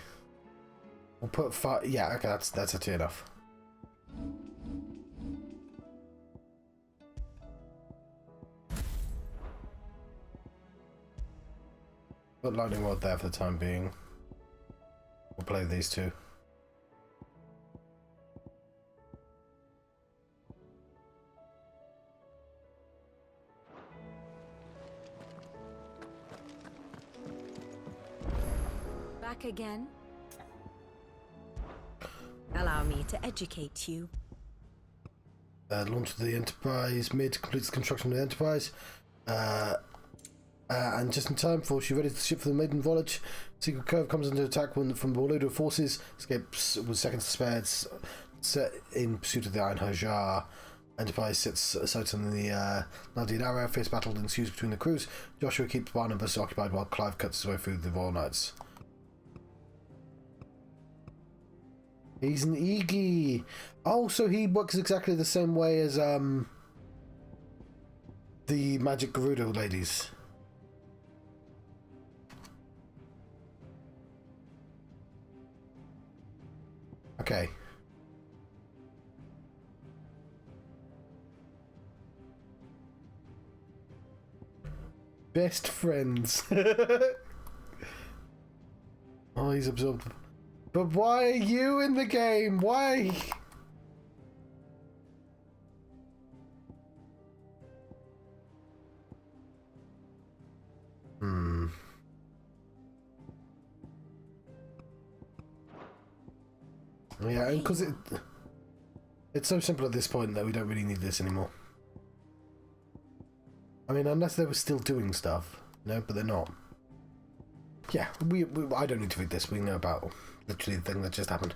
A: We'll put 5. Yeah, okay, that's a 2 enough. Put lightning rod there for the time being. We'll play these 2.
C: back again? Allow me to educate you.
A: Launch of the Enterprise. Mid completes the construction of the Enterprise. And just in time before she's ready to ship for the maiden voyage, Secret Curve comes into attack from Borludo forces. Escapes with seconds spared. Set in pursuit of the Iron Hajar. Enterprise sits sights on the Naldia area. Fierce battle ensues between the crews. Joshua keeps Barnabas occupied while Clive cuts his way through the Royal Knights. He's an Iggy. Oh, so he works exactly the same way as the Magic Gerudo ladies. Okay. Best friends. Oh, he's absorbed. But why are you in the game? Why? Yeah, because it's so simple at this point that we don't really need this anymore. I mean, unless they were still doing stuff. No, but they're not. Yeah, I don't need to read this. We know about literally the thing that just happened.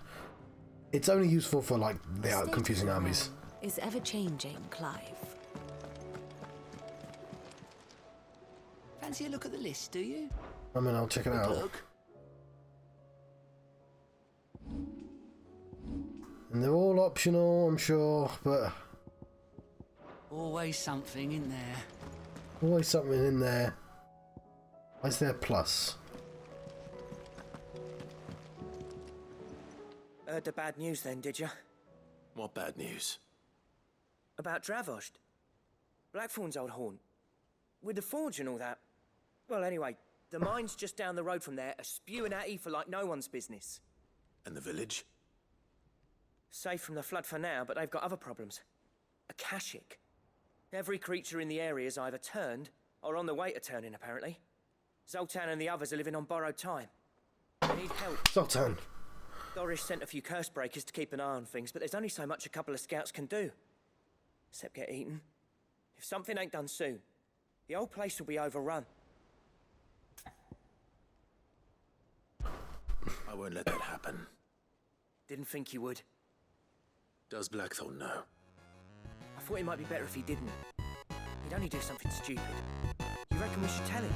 A: It's only useful for, like, the confusing armies.
C: Is ever changing, Clive.
V: Fancy a look at the list, do you?
A: I mean, I'll check it out.
V: Look.
A: And they're all optional, I'm sure, but...
V: Always something in there.
A: Always something in there. Why's there plus?
D: Heard the bad news then, did you?
K: What bad news?
D: About Dravost. Blackthorn's old haunt. With the forge and all that. Well, anyway, the mines just down the road from there are spewing at Aoife like no one's business.
K: And the village?
D: Safe from the flood for now, but they've got other problems. Akashic. Every creature in the area's either turned or on the way to turning, apparently. Zoltan and the others are living on borrowed time. They need help.
A: Zoltan.
D: Doris sent a few curse breakers to keep an eye on things, but there's only so much a couple of scouts can do. Except get eaten. If something ain't done soon, the old place will be overrun.
K: I won't let that happen.
D: Didn't think you would.
K: Does Blackthorn know?
D: I thought it might be better if he didn't. He'd only do something stupid. You reckon we should tell him?